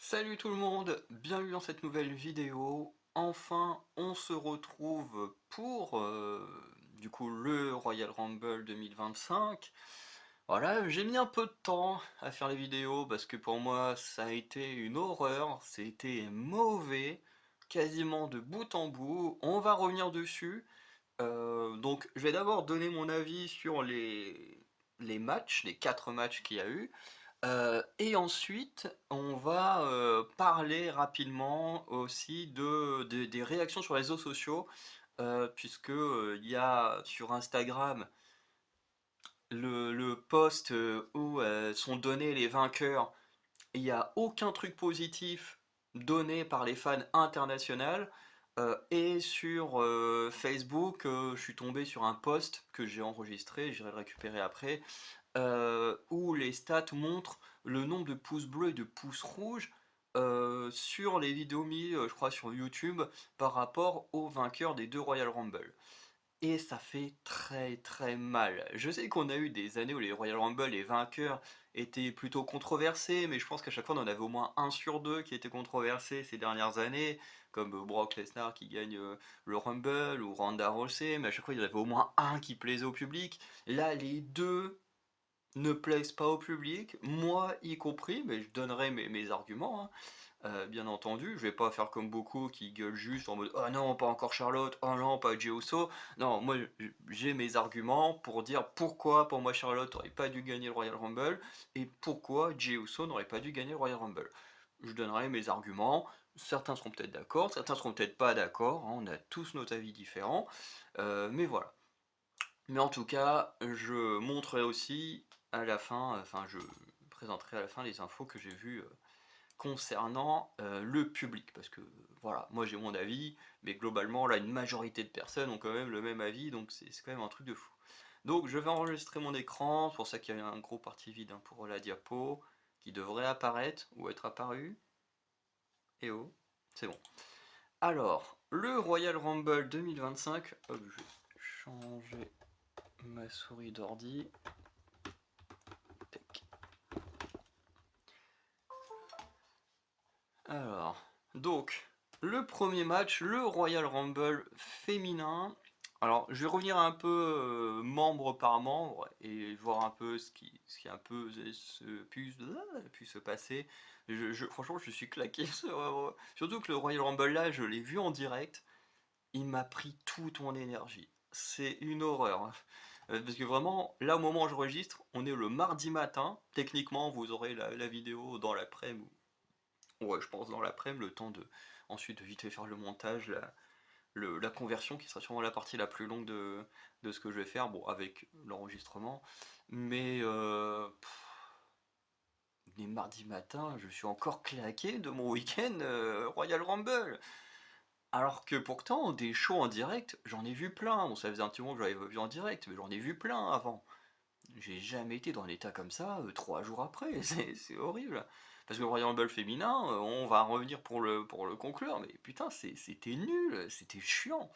Salut tout le monde, bienvenue dans cette nouvelle vidéo. Enfin, on se retrouve pour du coup le Royal Rumble 2025. Voilà, j'ai mis un peu de temps à faire les vidéos parce que pour moi ça a été une horreur, c'était mauvais, quasiment de bout en bout. On va revenir dessus. Donc je vais d'abord donner mon avis sur les matchs, les 4 matchs qu'il y a eu. Et ensuite, on va parler rapidement aussi des réactions sur les réseaux sociaux, puisque il y a sur Instagram le post où sont donnés les vainqueurs. Il n'y a aucun truc positif donné par les fans internationaux. Et sur Facebook, je suis tombé sur un post que j'ai enregistré, j'irai le récupérer après, où les stats montrent le nombre de pouces bleus et de pouces rouges sur les vidéos mises, je crois, sur YouTube par rapport aux vainqueurs des deux Royal Rumble. Et ça fait très très mal. Je sais qu'on a eu des années où les Royal Rumble, les vainqueurs étaient plutôt controversés, mais je pense qu'à chaque fois on en avait au moins un sur deux qui était controversé ces dernières années, comme Brock Lesnar qui gagne le Rumble ou Ronda Rousey, mais à chaque fois il y en avait au moins un qui plaisait au public. Là, les deux ne plaisent pas au public, moi y compris, mais je donnerai mes arguments, hein. Bien entendu, je vais pas faire comme beaucoup qui gueulent juste en mode oh non, pas encore Charlotte, oh non, pas Jey Uso. Non, moi j'ai mes arguments pour dire pourquoi pour moi Charlotte n'aurait pas dû gagner le Royal Rumble et pourquoi Jey Uso n'aurait pas dû gagner le Royal Rumble. Je donnerai mes arguments, certains seront peut-être d'accord, certains seront peut-être pas d'accord, hein, on a tous nos avis différents, mais voilà. Mais en tout cas, je montrerai aussi à la fin, enfin je présenterai à la fin les infos que j'ai vues concernant le public. Parce que voilà, moi j'ai mon avis, mais globalement là une majorité de personnes ont quand même le même avis, donc c'est quand même un truc de fou. Donc je vais enregistrer mon écran, c'est pour ça qu'il y a un gros parti vide hein, pour la diapo, qui devrait apparaître ou être apparu. Et oh, c'est bon. Alors, le Royal Rumble 2025, hop, je vais changer ma souris d'ordi. Alors, donc, le premier match, le Royal Rumble féminin. Alors, je vais revenir un peu membre par membre et voir un peu ce qui a un peu pu se passer. Franchement, je suis claqué. Surtout que le Royal Rumble là, je l'ai vu en direct. Il m'a pris toute mon énergie. C'est une horreur, hein. Parce que vraiment, là au moment où j'enregistre, on est le mardi matin. Techniquement, vous aurez la vidéo dans l'après-midi. Ouais, je pense dans l'après-midi, le temps de ensuite de vite fait faire le montage, la conversion qui sera sûrement la partie la plus longue de ce que je vais faire, bon, avec l'enregistrement. Mais les mardis matins, je suis encore claqué de mon week-end Royal Rumble. Alors que pourtant, des shows en direct, j'en ai vu plein. Bon, ça faisait un petit moment que j'avais vu en direct, mais j'en ai vu plein avant. J'ai jamais été dans un état comme ça 3 jours après, c'est horrible. Parce que le Royal Rumble féminin, on va revenir pour le conclure, mais putain, c'était nul, c'était chiant.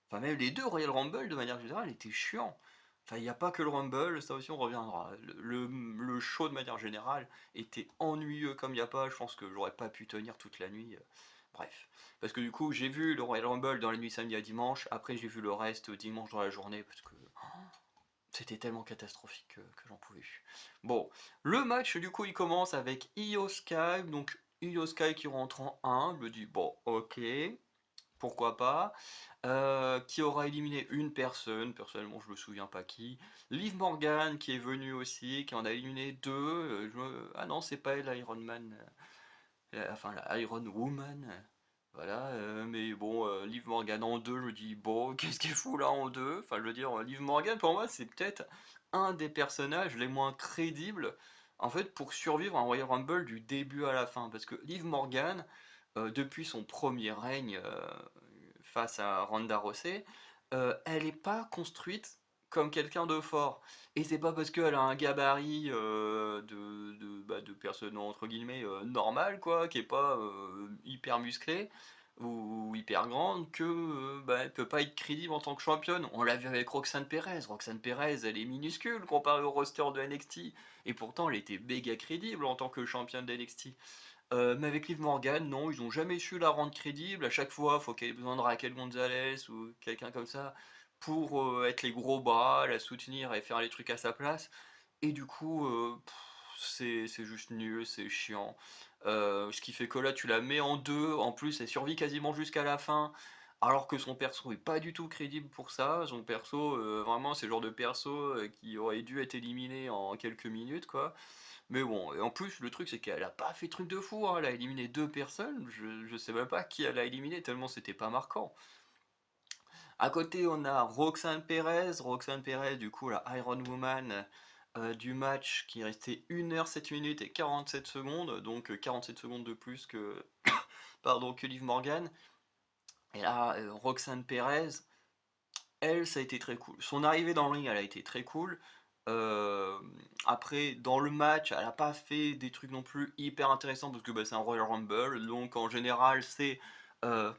Enfin, même les deux Royal Rumble, de manière générale, étaient chiants. Enfin, il n'y a pas que le Rumble, ça aussi on reviendra. Le show, de manière générale, était ennuyeux comme il n'y a pas. Je pense que j'aurais pas pu tenir toute la nuit. Bref. Parce que du coup, j'ai vu le Royal Rumble dans la nuit samedi à dimanche. Après, j'ai vu le reste dimanche dans la journée. Parce que c'était tellement catastrophique que j'en pouvais plus. Bon, le match du coup il commence avec Io Sky, donc Io Sky qui rentre en 1, je me dis bon ok, pourquoi pas, qui aura éliminé une personne, personnellement je me souviens pas qui, Liv Morgan qui est venue aussi, qui en a éliminé deux, ah non c'est pas elle Iron Man, enfin la Iron Woman, voilà, mais bon, Liv Morgan en deux, je me dis, bon, qu'est-ce qu'il fout là en deux? Enfin, je veux dire, Liv Morgan, pour moi, c'est peut-être un des personnages les moins crédibles, en fait, pour survivre à un Royal Rumble du début à la fin. Parce que Liv Morgan, depuis son premier règne face à Ronda Rousey, elle n'est pas construite comme quelqu'un de fort. Et c'est pas parce qu'elle a un gabarit de personne entre guillemets normal quoi, qui est pas hyper musclé ou hyper grande que bah, elle peut pas être crédible en tant que championne. On l'a vu avec Roxanne Perez. Roxanne Perez, elle est minuscule comparée au roster de NXT et pourtant elle était méga crédible en tant que championne de NXT. Mais avec Liv Morgan, non, ils ont jamais su la rendre crédible. À chaque fois, faut qu'elle ait besoin de Raquel Gonzalez ou quelqu'un comme ça pour être les gros bras, la soutenir et faire les trucs à sa place. Et du coup, c'est juste nul, c'est chiant. Ce qui fait que là, tu la mets en deux. En plus, elle survit quasiment jusqu'à la fin. Alors que son perso est pas du tout crédible pour ça. Son perso, vraiment, c'est le genre de perso qui aurait dû être éliminé en quelques minutes, quoi. Mais bon, et en plus, le truc, c'est qu'elle a pas fait truc de fou, hein. Elle a éliminé deux personnes. Je sais même pas qui elle a éliminé, tellement c'était pas marquant. À côté, on a Roxane Perez. Roxane Perez, du coup, la Iron Woman du match qui est resté 1h 7 minutes et 47 secondes. Donc 47 secondes de plus que, pardon, que Liv Morgan. Et là, Roxane Perez, elle, ça a été très cool. Son arrivée dans le ring, elle a été très cool. Euh, Après, dans le match, elle a pas fait des trucs non plus hyper intéressants parce que bah, c'est un Royal Rumble. Donc en général, c'est euh,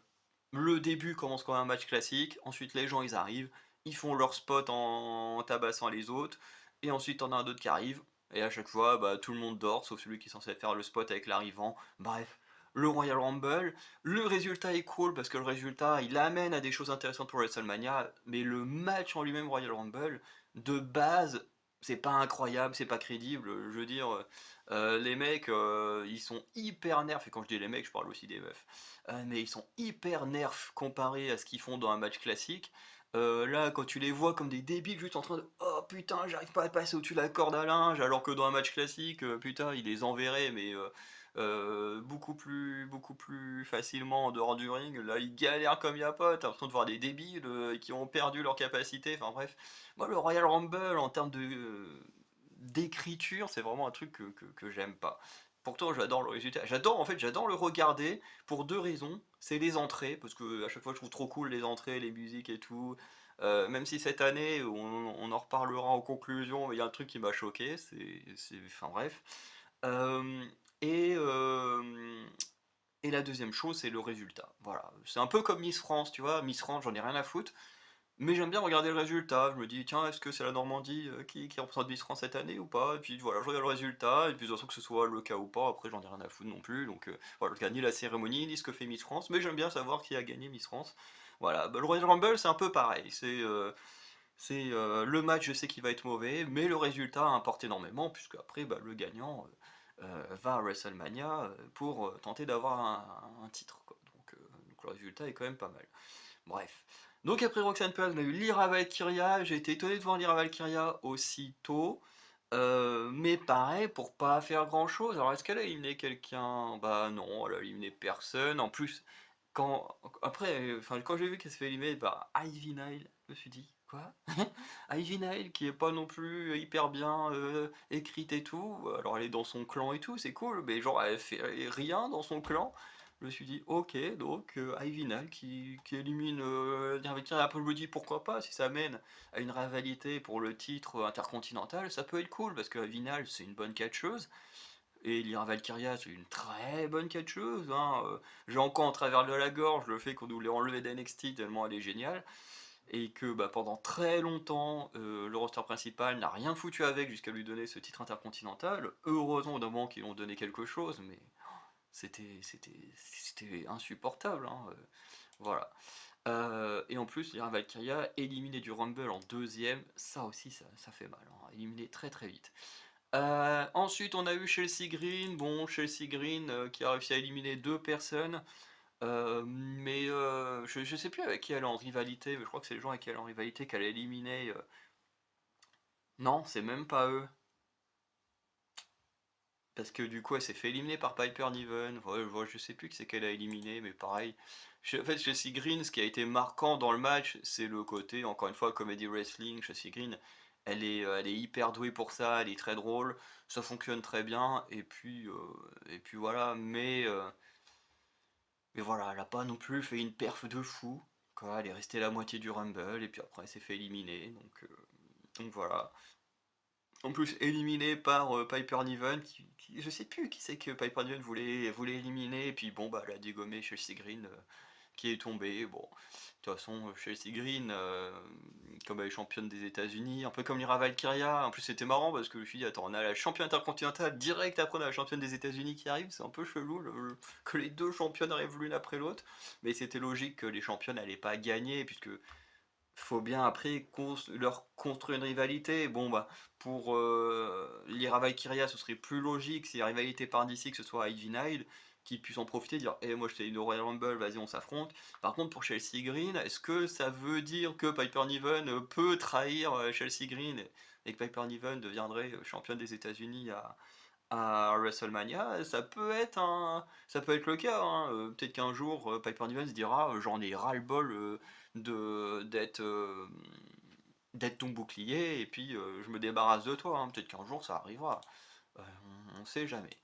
le début commence comme un match classique. Ensuite, les gens ils arrivent, ils font leur spot en tabassant les autres. Et ensuite, on a un autre qui arrive. Et à chaque fois, bah, tout le monde dort, sauf celui qui est censé faire le spot avec l'arrivant. Bref, le Royal Rumble. Le résultat est cool parce que le résultat il amène à des choses intéressantes pour WrestleMania, mais le match en lui-même Royal Rumble, de base, c'est pas incroyable, c'est pas crédible. Je veux dire, les mecs ils sont hyper nerfs, et quand je dis les mecs, je parle aussi des meufs. Mais ils sont hyper nerfs comparés à ce qu'ils font dans un match classique. Là, quand tu les vois comme des débiles, juste en train de oh putain, j'arrive pas à passer au-dessus de la corde à linge, alors que dans un match classique, putain, ils les enverraient, mais beaucoup plus facilement en dehors du ring. Là, ils galèrent comme y a pas. T'as l'impression de voir des débiles qui ont perdu leur capacité. Enfin bref, moi, le Royal Rumble, en termes de d'écriture, c'est vraiment un truc que j'aime pas. Pourtant, j'adore le résultat. J'adore, en fait, j'adore le regarder pour deux raisons. C'est les entrées, parce que à chaque fois, je trouve trop cool les entrées, les musiques et tout. Même si cette année, on en reparlera en conclusion, mais il y a un truc qui m'a choqué, enfin bref. Euh, et, euh, et la deuxième chose, c'est le résultat. Voilà. C'est un peu comme Miss France, tu vois. Miss France, j'en ai rien à foutre. Mais j'aime bien regarder le résultat. Je me dis, tiens, est-ce que c'est la Normandie qui représente Miss France cette année ou pas? Et puis voilà, je regarde le résultat. Et puis de toute façon, que ce soit le cas ou pas, après, j'en ai rien à foutre non plus. Donc voilà, je regarde ni la cérémonie, ni ce que fait Miss France. Mais j'aime bien savoir qui a gagné Miss France. Voilà. Bah, le Royal Rumble, c'est un peu pareil. C'est le match, je sais qu'il va être mauvais, mais le résultat importe énormément, puisque après, bah, le gagnant va à WrestleMania pour tenter d'avoir un titre, quoi. Donc le résultat est quand même pas mal. Bref. Donc après Roxanne Perez, on a eu Lyra Valkyria. J'ai été étonné de voir Lyra Valkyria aussi tôt. Mais pareil, pour pas faire grand chose. Alors est-ce qu'elle a éliminé quelqu'un? Bah non, elle a éliminé personne. En plus, après, enfin, quand j'ai vu qu'elle se fait éliminer par Ivy Nile, je me suis dit, quoi? Ivy Nile qui est pas non plus hyper bien écrite et tout. Alors elle est dans son clan et tout, c'est cool, mais genre elle fait rien dans son clan. Je me suis dit, ok, donc Ivy Nile qui élimine Valkyria. Après je me dis, pourquoi pas, si ça mène à une rivalité pour le titre intercontinental, ça peut être cool, parce que Ivy Nile c'est une bonne catcheuse. Et Lyra Valkyria, c'est une très bonne catcheuse, hein. J'ai encore en travers de la gorge le fait qu'on nous l'ait enlevé d'NXT tellement elle est géniale. Et que bah, pendant très longtemps, le roster principal n'a rien foutu avec jusqu'à lui donner ce titre intercontinental. Heureusement au moment qu'ils lui ont donné quelque chose, mais c'était insupportable, hein. Voilà. Et en plus, Lyra Valkyria, éliminé du Rumble en deuxième, ça aussi ça fait mal, hein. Éliminé très très vite. Ensuite, on a eu Chelsea Green. Bon, Chelsea Green qui a réussi à éliminer deux personnes. Mais je sais plus avec qui elle est en rivalité. Mais je crois que c'est les gens avec qui elle est en rivalité qu'elle a éliminé. Non, c'est même pas eux. Parce que du coup, elle s'est fait éliminer par Piper Niven. Ouais, je sais plus qui c'est qu'elle a éliminé, mais pareil. En fait, Chelsea Green, ce qui a été marquant dans le match, c'est le côté, encore une fois, comedy wrestling. Chelsea Green, elle est hyper douée pour ça, elle est très drôle, ça fonctionne très bien, et puis voilà. Mais voilà, elle a pas non plus fait une perf de fou, quoi. Elle est restée la moitié du Rumble, et puis après, elle s'est fait éliminer, donc voilà. En plus, éliminé par Piper Niven, je sais plus qui c'est que Piper Niven voulait éliminer, et puis bon, bah, elle a dégommé Chelsea Green qui est tombée. Bon, de toute façon, Chelsea Green, comme elle est championne des États-Unis, un peu comme Lyra Valkyria. En plus, c'était marrant parce que je me suis dit, attends, on a la championne intercontinentale direct après on a la championne des États-Unis qui arrive. C'est un peu chelou que les deux championnes arrivent l'une après l'autre. Mais c'était logique que les championnes n'allaient pas gagner, puisque faut bien après leur construire une rivalité. Bon, bah, pour Lyra Valkyria, ce serait plus logique si la rivalité part d'ici que ce soit Ivy Nile qui puisse en profiter, dire eh, moi je t'ai eu le Royal Rumble, vas-y on s'affronte. Par contre, pour Chelsea Green, est-ce que ça veut dire que Piper Niven peut trahir Chelsea Green et que Piper Niven deviendrait championne des États-Unis à WrestleMania? Ça peut être le cas, hein. Peut-être qu'un jour Piper Niven se dira j'en ai ras-le-bol de d'être ton bouclier et puis je me débarrasse de toi, hein. Peut-être qu'un jour ça arrivera. Euh, on sait jamais.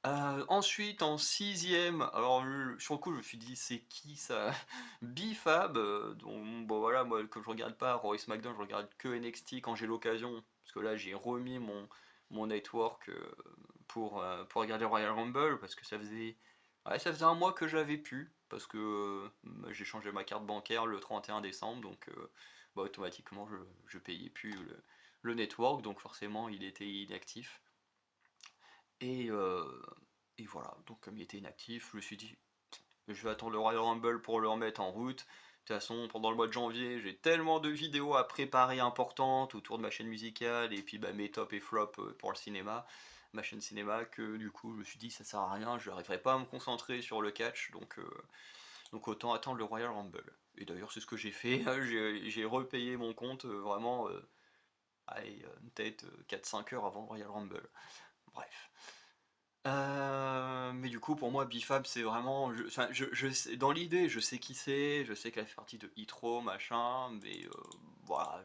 Ensuite, en sixième, alors sur le coup, je me suis dit, c'est qui ça? Bifab, dont, bon voilà, moi, comme je regarde pas Roy SmackDown, je regarde que NXT quand j'ai l'occasion, parce que là, j'ai remis mon network pour regarder Royal Rumble, parce que ouais, ça faisait un mois que j'avais pu, parce que j'ai changé ma carte bancaire le 31 décembre, donc bah, automatiquement, je payais plus le network, donc forcément, il était inactif. Et, euh, et voilà, donc comme il était inactif, je me suis dit, je vais attendre le Royal Rumble pour le remettre en route. De toute façon, pendant le mois de janvier, j'ai tellement de vidéos à préparer importantes autour de ma chaîne musicale et puis bah, mes tops et flops pour le cinéma, ma chaîne cinéma, que du coup je me suis dit ça sert à rien, je n'arriverai pas à me concentrer sur le catch, donc autant attendre le Royal Rumble. Et d'ailleurs c'est ce que j'ai fait, j'ai repayé mon compte vraiment, allez, peut-être 4-5 heures avant le Royal Rumble. Bref. Mais du coup, pour moi, Bifab, c'est vraiment. Enfin, dans l'idée, je sais qui c'est, je sais qu'elle fait partie de Hitro, machin, mais voilà,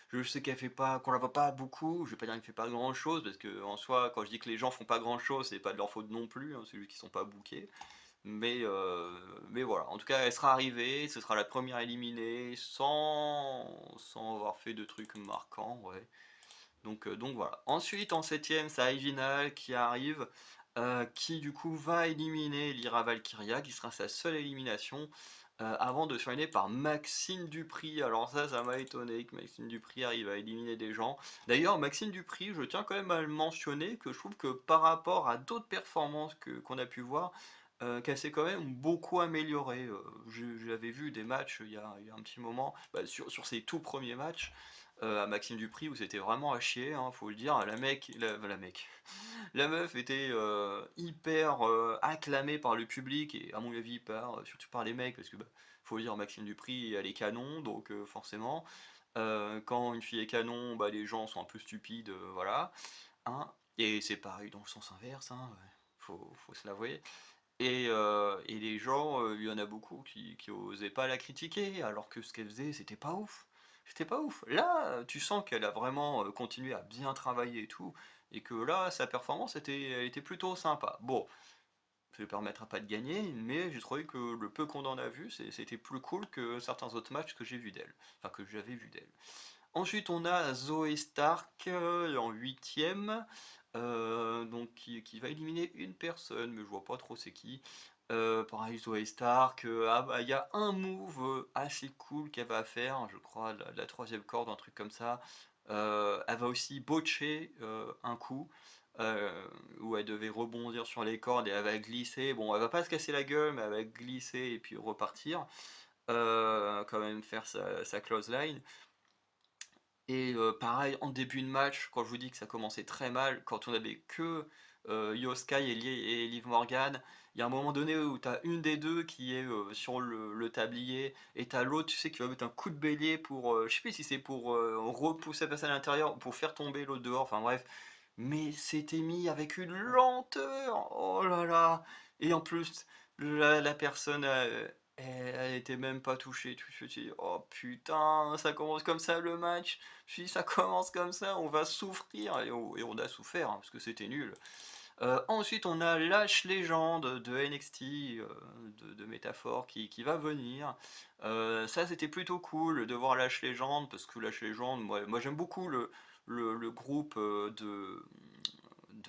je sais qu'elle fait pas, qu'on la voit pas beaucoup. Je vais pas dire qu'elle fait pas grand chose, parce que en soi, quand je dis que les gens font pas grand chose, c'est pas de leur faute non plus, hein, c'est juste qu'ils sont pas bookés. Mais, euh, mais voilà, en tout cas, elle sera arrivée, ce sera la première éliminée, sans avoir fait de trucs marquants, ouais. Donc voilà. Ensuite, en septième, c'est Ivinal qui arrive, qui du coup va éliminer Lyra Valkyria, qui sera sa seule élimination, avant de se terminer par Maxime Dupri. Alors ça m'a étonné que Maxime Dupri arrive à éliminer des gens. D'ailleurs, Maxime Dupri, je tiens quand même à le mentionner, que je trouve que par rapport à d'autres performances qu'on a pu voir, qu'elle s'est quand même beaucoup améliorée. Je l'avais vu des matchs il y a un petit moment, bah, sur ses tout premiers matchs à Maxime Dupri où c'était vraiment à chier, hein, faut le dire. La meuf était hyper acclamée par le public et à mon avis surtout par les mecs parce que bah, faut le dire, Maxime Dupri elle est canon donc forcément quand une fille est canon, bah, les gens sont un peu stupides, voilà. Hein. Et c'est pareil dans le sens inverse, hein, ouais. Faut se l'avouer. Et les gens, il y en a beaucoup qui osaient pas la critiquer, alors que ce qu'elle faisait, c'était pas ouf. C'était pas ouf. Là, tu sens qu'elle a vraiment continué à bien travailler et tout, et que là, sa performance elle était plutôt sympa. Bon, ça lui permettra pas de gagner, mais j'ai trouvé que le peu qu'on en a vu, c'était plus cool que certains autres matchs que j'ai vu d'elle. Enfin, que j'avais vu d'elle. Ensuite, on a Zoé Stark en huitième, donc qui va éliminer une personne, mais je vois pas trop c'est qui. Pareil, Zoé Stark, ah bah, il y a un move assez cool qu'elle va faire, je crois, la troisième corde, un truc comme ça. Elle va aussi botcher un coup, euh, où elle devait rebondir sur les cordes et elle va glisser. Bon, elle va pas se casser la gueule, mais elle va glisser et puis repartir. Quand même faire sa clothesline. Et pareil, en début de match, quand je vous dis que ça commençait très mal, quand on avait que Io Sky et Liv Morgan, il y a un moment donné où tu as une des deux qui est sur le tablier, et tu as l'autre, tu sais, qui va mettre un coup de bélier pour, je sais plus si c'est pour repousser la personne à l'intérieur, ou pour faire tomber l'autre dehors, enfin bref. Mais c'était mis avec une lenteur, oh là là! Et en plus, la personne, elle était même pas touchée. Tout de suite, oh putain, ça commence comme ça le match. Si ça commence comme ça, on va souffrir. Et on a souffert, hein, parce que c'était nul. Ensuite, on a Lash Légende de NXT, de Métaphore, qui va venir. Ça, c'était plutôt cool de voir Lash Légende, parce que Lash Légende, moi j'aime beaucoup le groupe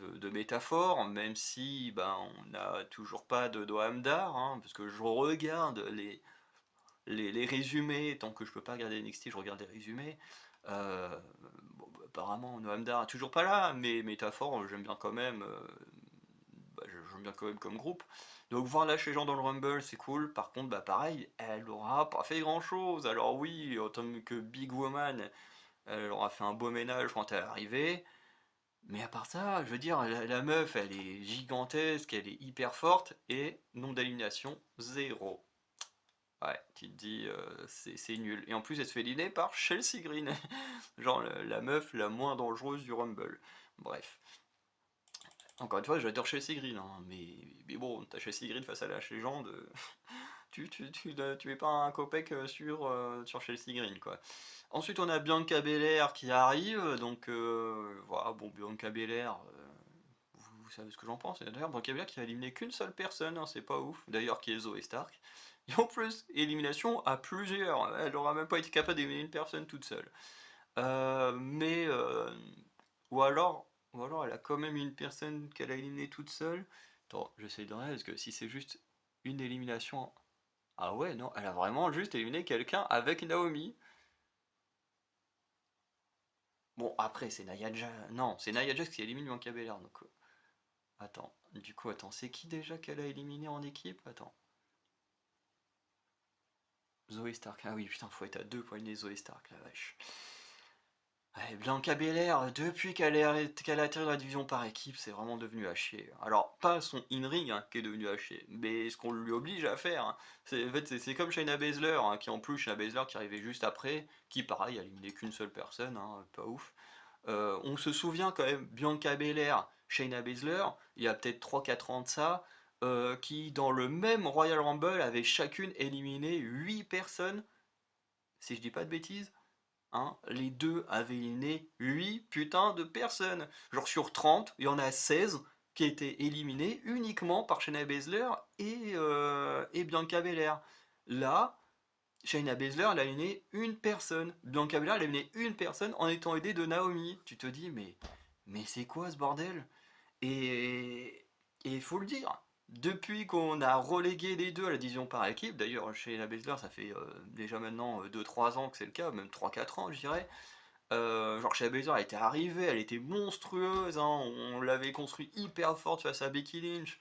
de métaphore, même si ben, on n'a toujours pas de Noam Dar, hein, parce que je regarde les résumés, tant que je peux pas regarder NXT, je regarde les résumés. Euh, bon, bah, apparemment, Noam Dar est toujours pas là, mais métaphore, j'aime bien quand même. Bah, j'aime bien quand même comme groupe. Donc voir lâcher les gens dans le Rumble, c'est cool. Par contre, bah pareil, elle aura pas fait grand chose. Alors oui, en tant que Big Woman, elle aura fait un beau ménage quand elle est arrivée. Mais à part ça, je veux dire, la meuf, elle est gigantesque, elle est hyper forte, et nombre d'éliminations, zéro. Ouais, tu te dis, c'est nul. Et en plus, elle se fait éliminer par Chelsea Green. Genre la meuf la moins dangereuse du Rumble. Bref. Encore une fois, j'adore Chelsea Green, hein, mais bon, t'as Chelsea Green face à la légende, tu mets pas un copec sur Chelsea Green, quoi. Ensuite, on a Bianca Belair qui arrive, donc voilà, bon, Bianca Belair, vous savez ce que j'en pense. Et d'ailleurs, Bianca Belair qui a éliminé qu'une seule personne, hein, c'est pas ouf, d'ailleurs, qui est Zoe Stark. Et en plus, élimination à plusieurs, elle aura même pas été capable d'éliminer une personne toute seule. Mais, ou alors elle a quand même une personne qu'elle a éliminée toute seule. Attends, j'essaie de regarder, parce que si c'est juste une élimination. Ah ouais, non, elle a vraiment juste éliminé quelqu'un avec Naomi. Bon, après, c'est Nia Jax. Non, c'est Nia Jax qui élimine Bianca Belair. Donc, attends, du coup, attends, c'est qui déjà qu'elle a éliminé en équipe? Attends. Zoe Stark. Ah oui, putain, faut être à deux pour éliminer Zoe Stark, la vache. Ouais, Bianca Belair, depuis qu'elle a atterri dans la division par équipe, c'est vraiment devenu à chier. Alors, pas son in-ring hein, qui est devenu à chier, mais ce qu'on lui oblige à faire. Hein. En fait, c'est comme Shayna Baszler, hein, qui en plus, Shayna Baszler qui arrivait juste après, qui pareil, a éliminé qu'une seule personne, hein, pas ouf. On se souvient quand même, Bianca Belair, Shayna Baszler, il y a peut-être 3 4 ans de ça, qui dans le même Royal Rumble avaient chacune éliminé 8 personnes, si je dis pas de bêtises. Hein, les deux avaient éliminé 8 putains de personnes. Genre sur 30, il y en a 16 qui étaient éliminés uniquement par Shayna Baszler et Bianca Belair. Là, Shayna Baszler, elle a éliminé une personne. Bianca Belair, elle a éliminé une personne en étant aidée de Naomi. Tu te dis, mais c'est quoi ce bordel? Et il faut le dire, depuis qu'on a relégué les deux à la division par équipe, d'ailleurs chez la Baszler ça fait déjà maintenant 2 3 ans que c'est le cas, même 3 4 ans je dirais, genre chez la Baszler elle était arrivée, elle était monstrueuse, hein, on l'avait construit hyper forte face à Becky Lynch,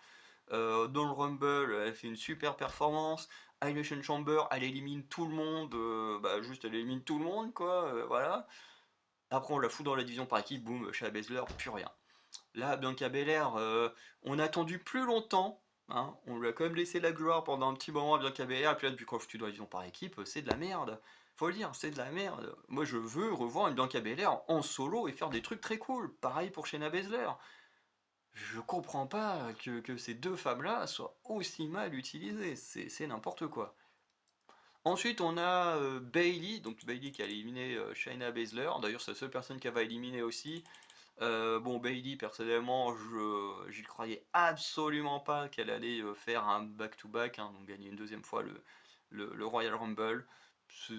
dans le Rumble elle fait une super performance, Elimination Chamber elle élimine tout le monde, bah juste elle élimine tout le monde quoi, voilà. Après on la fout dans la division par équipe, boum, chez la Baszler, plus rien. Là, Bianca Belair, on a attendu plus longtemps. Hein, on lui a quand même laissé la gloire pendant un petit moment à Bianca Belair. Et puis là, depuis quand tu dois disons par équipe, c'est de la merde. Faut le dire, c'est de la merde. Moi, je veux revoir une Bianca Belair en solo et faire des trucs très cool. Pareil pour Shayna Baszler. Je comprends pas que ces deux femmes-là soient aussi mal utilisées. C'est n'importe quoi. Ensuite, on a Bailey, donc Bailey qui a éliminé Shayna Baszler. D'ailleurs, c'est la seule personne qui va éliminer aussi. Bon, Bailey, personnellement, j'y croyais absolument pas qu'elle allait faire un back-to-back, hein, donc gagner une deuxième fois le Royal Rumble.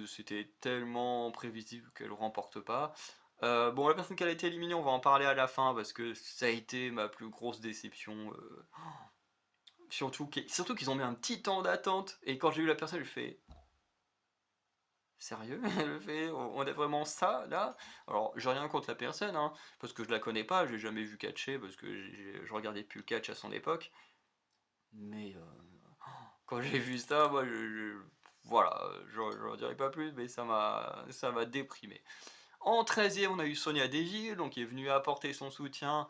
C'était tellement prévisible qu'elle ne remporte pas. Bon, la personne qui a été éliminée, on va en parler à la fin parce que ça a été ma plus grosse déception. Surtout qu'ils ont mis un petit temps d'attente. Et quand j'ai eu la personne, je fais sérieux? Le fait, on a vraiment ça là? Alors, j'ai rien contre la personne, hein, parce que je la connais pas, j'ai jamais vu catcher, parce que je regardais plus le catch à son époque. Mais quand j'ai vu ça, moi, voilà, j'en dirai pas plus, mais ça m'a déprimé. En 13e, on a eu Sonia Deville, donc qui est venue apporter son soutien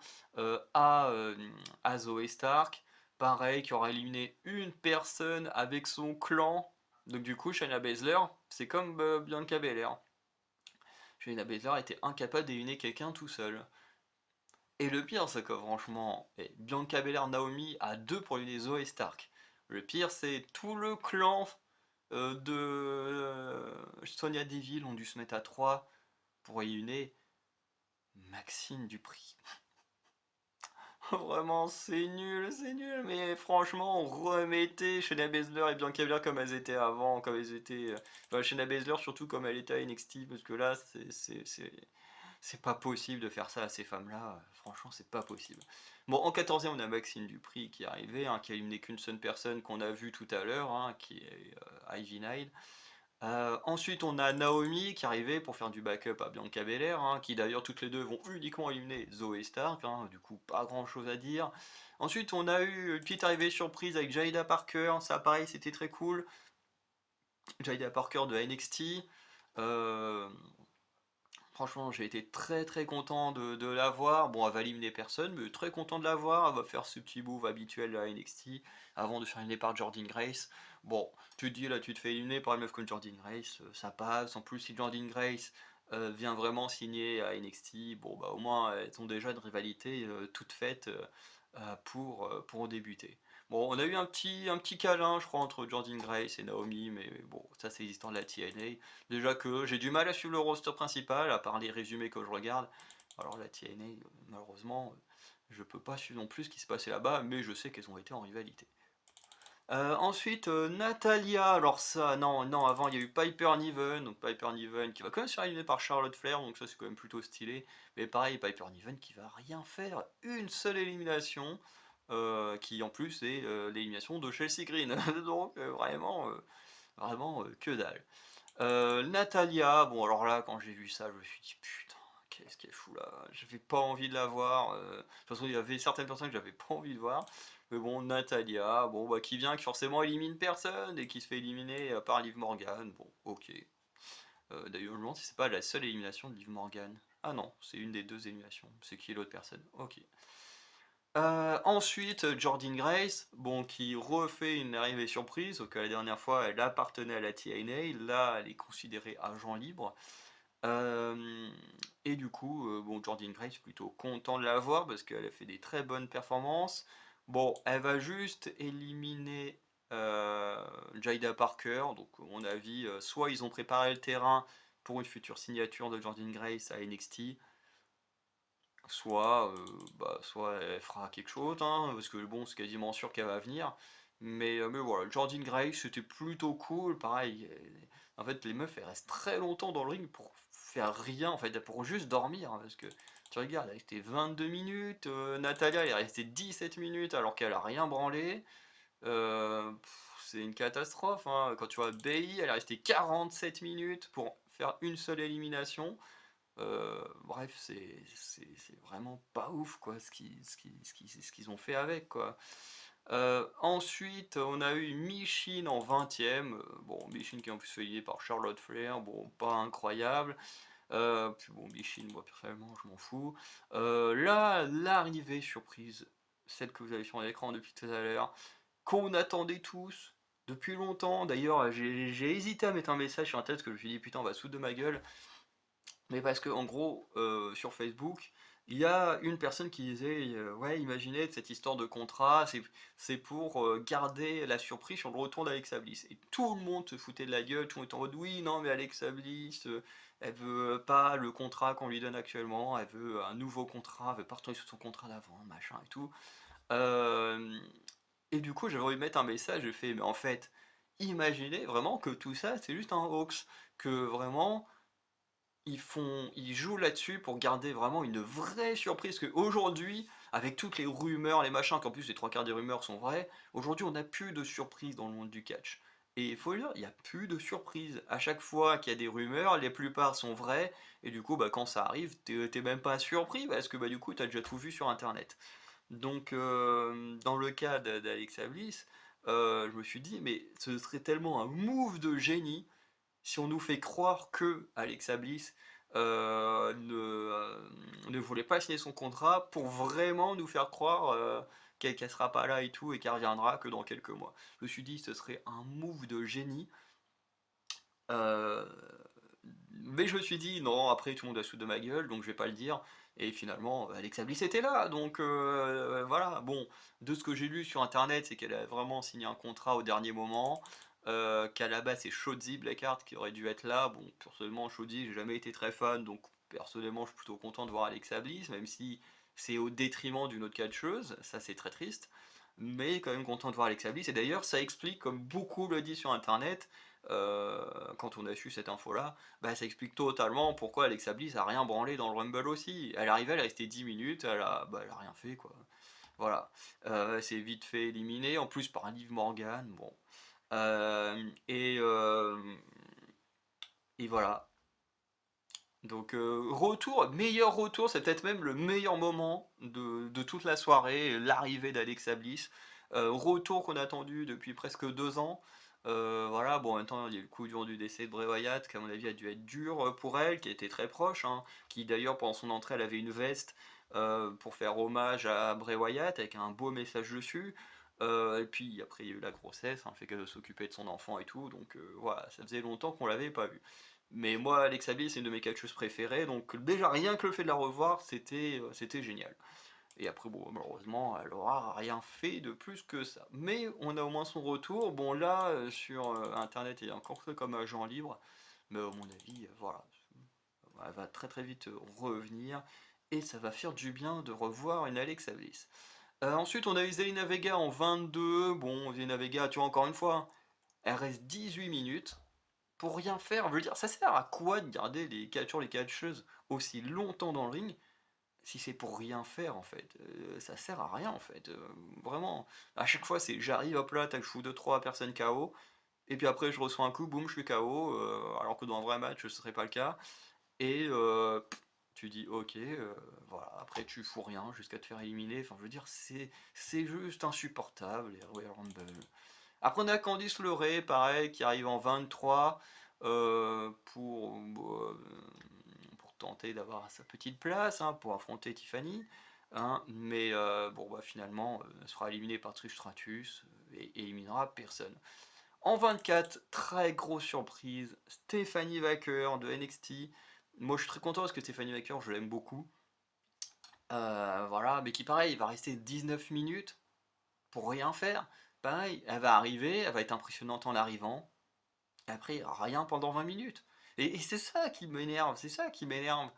à Zoe Stark. Pareil, qui aura éliminé une personne avec son clan. Donc du coup, Shayna Baszler, c'est comme Bianca Belair. Shayna Baszler était incapable d'éliminer quelqu'un tout seul. Et le pire, c'est que franchement, Bianca Belair, Naomi à deux pour éliminer Zoe Stark. Le pire, c'est tout le clan de Sonia Deville ont dû se mettre à 3 pour éliminer Maxine Dupri. Vraiment, c'est nul, mais franchement, on remettait Shayna Baszler et Bianca Belair comme elles étaient avant, comme elles étaient. Enfin, Shayna Baszler surtout comme elle était à NXT, parce que là, C'est pas possible de faire ça à ces femmes-là, franchement, c'est pas possible. Bon, en 14e, on a Maxime Dupri qui est arrivé, hein, qui a éliminé qu'une seule personne qu'on a vue tout à l'heure, hein, qui est Ivy Nile. Ensuite, on a Naomi qui est arrivée pour faire du backup à Bianca Belair, hein, qui d'ailleurs toutes les deux vont uniquement éliminer Zoe Stark, hein, du coup pas grand chose à dire. Ensuite, on a eu une petite arrivée surprise avec Jaida Parker, ça pareil, c'était très cool. Jaida Parker de NXT. Euh, Franchement, j'ai été très très content de la voir. Bon, elle va éliminer personne, mais très content de la voir. Elle va faire ce petit move habituel à NXT avant de se faire éliminer par Jordynne Grace. Bon, tu te dis là, tu te fais éliminer par une meuf comme Jordynne Grace, ça passe. En plus, si Jordynne Grace vient vraiment signer à NXT, bon, bah au moins elles ont déjà une rivalité toute faite pour débuter. Bon, on a eu un petit câlin, je crois, entre Jordynne Grace et Naomi, mais bon, ça c'est l'histoire de la TNA. Déjà que j'ai du mal à suivre le roster principal, à part les résumés que je regarde. Alors la TNA, malheureusement, je peux pas suivre non plus ce qui se passait là-bas, mais je sais qu'elles ont été en rivalité. Ensuite, Natalia, alors ça, non, non, avant il y a eu Piper Niven, donc Piper Niven qui va quand même se faire éliminer par Charlotte Flair, donc ça c'est quand même plutôt stylé. Mais pareil, Piper Niven qui va rien faire, une seule élimination, qui en plus est l'élimination de Chelsea Green, donc vraiment, vraiment que dalle. Natalia, bon alors là quand j'ai vu ça je me suis dit putain qu'est-ce qu'elle fout là, j'avais pas envie de la voir, de toute façon il y avait certaines personnes que j'avais pas envie de voir, mais bon Natalia, bon bah qui vient qui forcément élimine personne et qui se fait éliminer par Liv Morgan, bon ok. D'ailleurs je me demande si c'est pas la seule élimination de Liv Morgan. Ah non, c'est une des deux éliminations, c'est qui l'autre personne, ok. Ensuite, Jordynne Grace, bon, qui refait une arrivée surprise, donc la dernière fois elle appartenait à la TNA, là elle est considérée agent libre. Euh, et du coup, bon, Jordynne Grace, plutôt content de la voir parce qu'elle a fait des très bonnes performances. Bon, elle va juste éliminer euh, Jaida Parker, donc à mon avis, soit ils ont préparé le terrain pour une future signature de Jordynne Grace à NXT, soit elle fera quelque chose, hein, parce que bon, c'est quasiment sûr qu'elle va venir. Mais voilà, Jordynne Grace, c'était plutôt cool. Pareil, en fait, les meufs, elles restent très longtemps dans le ring pour faire rien, en fait, pour juste dormir. Hein, parce que tu regardes, elle est restée 22 minutes, Natalia, elle est restée 17 minutes alors qu'elle a rien branlé. C'est une catastrophe. Hein. Quand tu vois Bailey, elle est restée 47 minutes pour faire une seule élimination. Bref, c'est vraiment pas ouf quoi ce qu'ils ont fait avec quoi. Ensuite, on a eu Michin en 20e. Bon, Michin qui est en plus fait lier par Charlotte Flair. Bon, pas incroyable. Puis bon, Michin, moi personnellement, je m'en fous. Là, l'arrivée surprise, celle que vous avez sur l'écran depuis tout à l'heure, qu'on attendait tous depuis longtemps. D'ailleurs, j'ai hésité à mettre un message sur un test que je me suis dit putain, on va se foutre de ma gueule. Mais parce que en gros, sur Facebook, il y a une personne qui disait, ouais, imaginez cette histoire de contrat, c'est pour garder la surprise sur le retour d'Alexa Bliss. Et tout le monde se foutait de la gueule, tout le monde était en mode, oui, non, mais Alexa Bliss, elle veut pas le contrat qu'on lui donne actuellement, elle veut un nouveau contrat, elle veut pas retourner sur son contrat d'avant, machin et tout. Euh, et du coup, j'avais envie de mettre un message, j'ai fait, mais en fait, imaginez vraiment que tout ça, c'est juste un hoax, que vraiment ils jouent là-dessus pour garder vraiment une vraie surprise. Que aujourd'hui, avec toutes les rumeurs, les machins, qu'en plus les trois quarts des rumeurs sont vraies, aujourd'hui on n'a plus de surprises dans le monde du catch. Et il faut le dire, il n'y a plus de surprises. À chaque fois qu'il y a des rumeurs, les plupart sont vraies, et du coup, bah, quand ça arrive, t'es même pas surpris, parce que bah, du coup, t'as déjà tout vu sur Internet. Donc, dans le cas d'Alexa Bliss, je me suis dit, mais ce serait tellement un move de génie si on nous fait croire que Alexa Bliss ne voulait pas signer son contrat pour vraiment nous faire croire qu'elle sera pas là et tout et qu'elle reviendra que dans quelques mois. Je me suis dit ce serait un move de génie. Euh, mais je me suis dit non, après tout le monde a sous de ma gueule donc je vais pas le dire. Et finalement, Alexa Bliss était là, donc voilà. Bon, de ce que j'ai lu sur internet, c'est qu'elle a vraiment signé un contrat au dernier moment, qu'à la base c'est Shotzi Blackheart qui aurait dû être là. Bon, personnellement, Shotzi, j'ai jamais été très fan, donc personnellement, je suis plutôt content de voir Alexa Bliss, même si c'est au détriment d'une autre catcheuse, ça c'est très triste. mais quand même content de voir Alexa Bliss. Et d'ailleurs, ça explique, comme beaucoup le disent sur Internet, quand on a su cette info-là, bah, ça explique totalement pourquoi Alexa Bliss a rien branlé dans le Rumble aussi. Elle arrivait, elle est restée 10 minutes, elle a rien fait, quoi. Voilà. Elle s'est vite fait éliminer, en plus par Liv Morgan, bon. Euh, et, euh, et voilà. Donc meilleur retour, c'est peut-être même le meilleur moment de toute la soirée, l'arrivée d'Alexa Bliss. Retour qu'on a attendu depuis presque 2 ans. Voilà, bon, en même temps, il y a eu le coup dur du décès de Bray Wyatt, qui à mon avis a dû être dur pour elle, qui était très proche, hein, qui d'ailleurs pendant son entrée, elle avait une veste pour faire hommage à Bray Wyatt, avec un beau message dessus. Et puis après, il y a eu la grossesse, hein, le fait qu'elle s'occupait de son enfant et tout, donc voilà, ça faisait longtemps qu'on l'avait pas vue. Mais moi, Alexa Bliss, c'est une de mes catcheuses préférées, donc déjà rien que le fait de la revoir, c'était génial. Et après, bon, malheureusement, elle aura rien fait de plus que ça. Mais on a au moins son retour. Bon, là, sur Internet, il y a encore ça comme agent libre, mais à mon avis, voilà, elle va très très vite revenir, et ça va faire du bien de revoir une Alexa Bliss. Ensuite, on a eu Zelina Vega en 22. Bon, Zelina Vega, tu vois, encore une fois, hein, elle reste 18 minutes pour rien faire. Je veux dire, ça sert à quoi de garder les catcheurs, les catcheuses aussi longtemps dans le ring si c'est pour rien faire en fait? Ça sert à rien en fait. Vraiment, à chaque fois c'est j'arrive, hop là, tac, je fous 2-3 personnes KO, et puis après je reçois un coup, boum, je suis KO, alors que dans un vrai match ce serait pas le cas. Et tu dis ok, voilà, après tu fous rien jusqu'à te faire éliminer. Enfin, je veux dire, c'est juste insupportable les Royal Rumble. Après, on a Candice LeRae, pareil, qui arrive en 23 pour tenter d'avoir sa petite place, hein, pour affronter Tiffany. Hein, mais bon, bah, finalement, elle sera éliminée par Trish Stratus et éliminera personne. En 24, très grosse surprise, Stephanie Wacker de NXT. Moi, je suis très content parce que Stephanie Wacker, je l'aime beaucoup. Voilà, mais qui, pareil, va rester 19 minutes pour rien faire. Pareil, elle va arriver, elle va être impressionnante en arrivant, et après, rien pendant 20 minutes. Et c'est ça qui m'énerve, c'est ça qui m'énerve.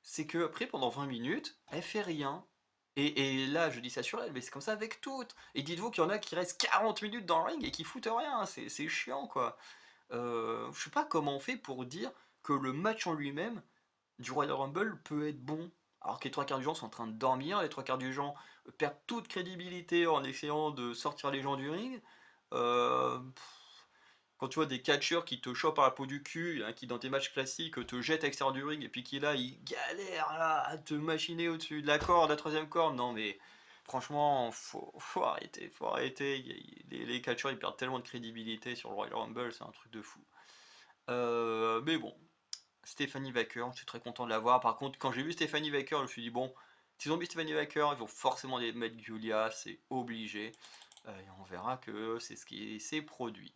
C'est que après, pendant 20 minutes, elle fait rien. Et là, je dis ça sur elle, mais c'est comme ça avec toutes. Et dites-vous qu'il y en a qui restent 40 minutes dans le ring et qui foutent rien, c'est chiant quoi. Je sais pas comment on fait pour dire que le match en lui-même du Royal Rumble peut être bon. Alors que les trois quarts du gens sont en train de dormir, les trois quarts du gens perdent toute crédibilité en essayant de sortir les gens du ring. Pff, quand tu vois des catcheurs qui te chopent par la peau du cul, hein, qui dans tes matchs classiques te jettent à l'extérieur du ring, et puis qui là, ils galèrent là, à te machiner au-dessus de la corde, la troisième corde, non mais franchement, faut arrêter, faut arrêter. Les catcheurs ils perdent tellement de crédibilité sur le Royal Rumble, c'est un truc de fou. Mais bon, Stephanie Wacker, je suis très content de la voir. Par contre, quand j'ai vu Stephanie Wacker, je me suis dit, bon, s'ils ont mis Stephanie Wacker, ils vont forcément mettre Julia, c'est obligé. Et on verra que c'est ce qui s'est produit.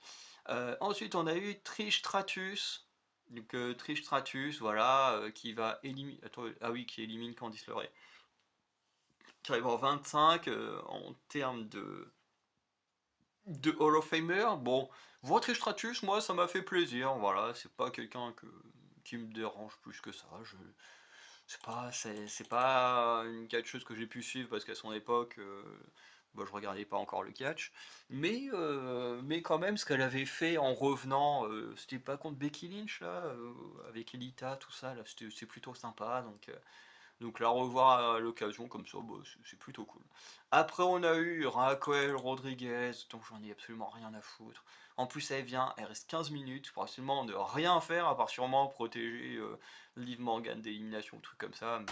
Ensuite, on a eu Trish Stratus. Donc, Trish Stratus, voilà, qui va éliminer. Ah oui, qui élimine Candice LeRae. Qui arrive en 25 en termes de Hall of Famer. Bon, voir Trish Stratus, moi, ça m'a fait plaisir. Voilà, c'est pas quelqu'un qui me dérange plus que ça. C'est pas une catcheuse que j'ai pu suivre parce qu'à son époque, bah, je regardais pas encore le catch. Mais quand même, ce qu'elle avait fait en revenant, c'était pas contre Becky Lynch là, avec Elita, tout ça, là, c'est plutôt sympa. Donc la revoir à l'occasion comme ça, bah, c'est plutôt cool. Après, on a eu Raquel Rodriguez, dont j'en ai absolument rien à foutre. En plus, elle vient, elle reste 15 minutes pour absolument ne rien faire, à part sûrement protéger Liv Morgan d'élimination ou trucs comme ça. Mais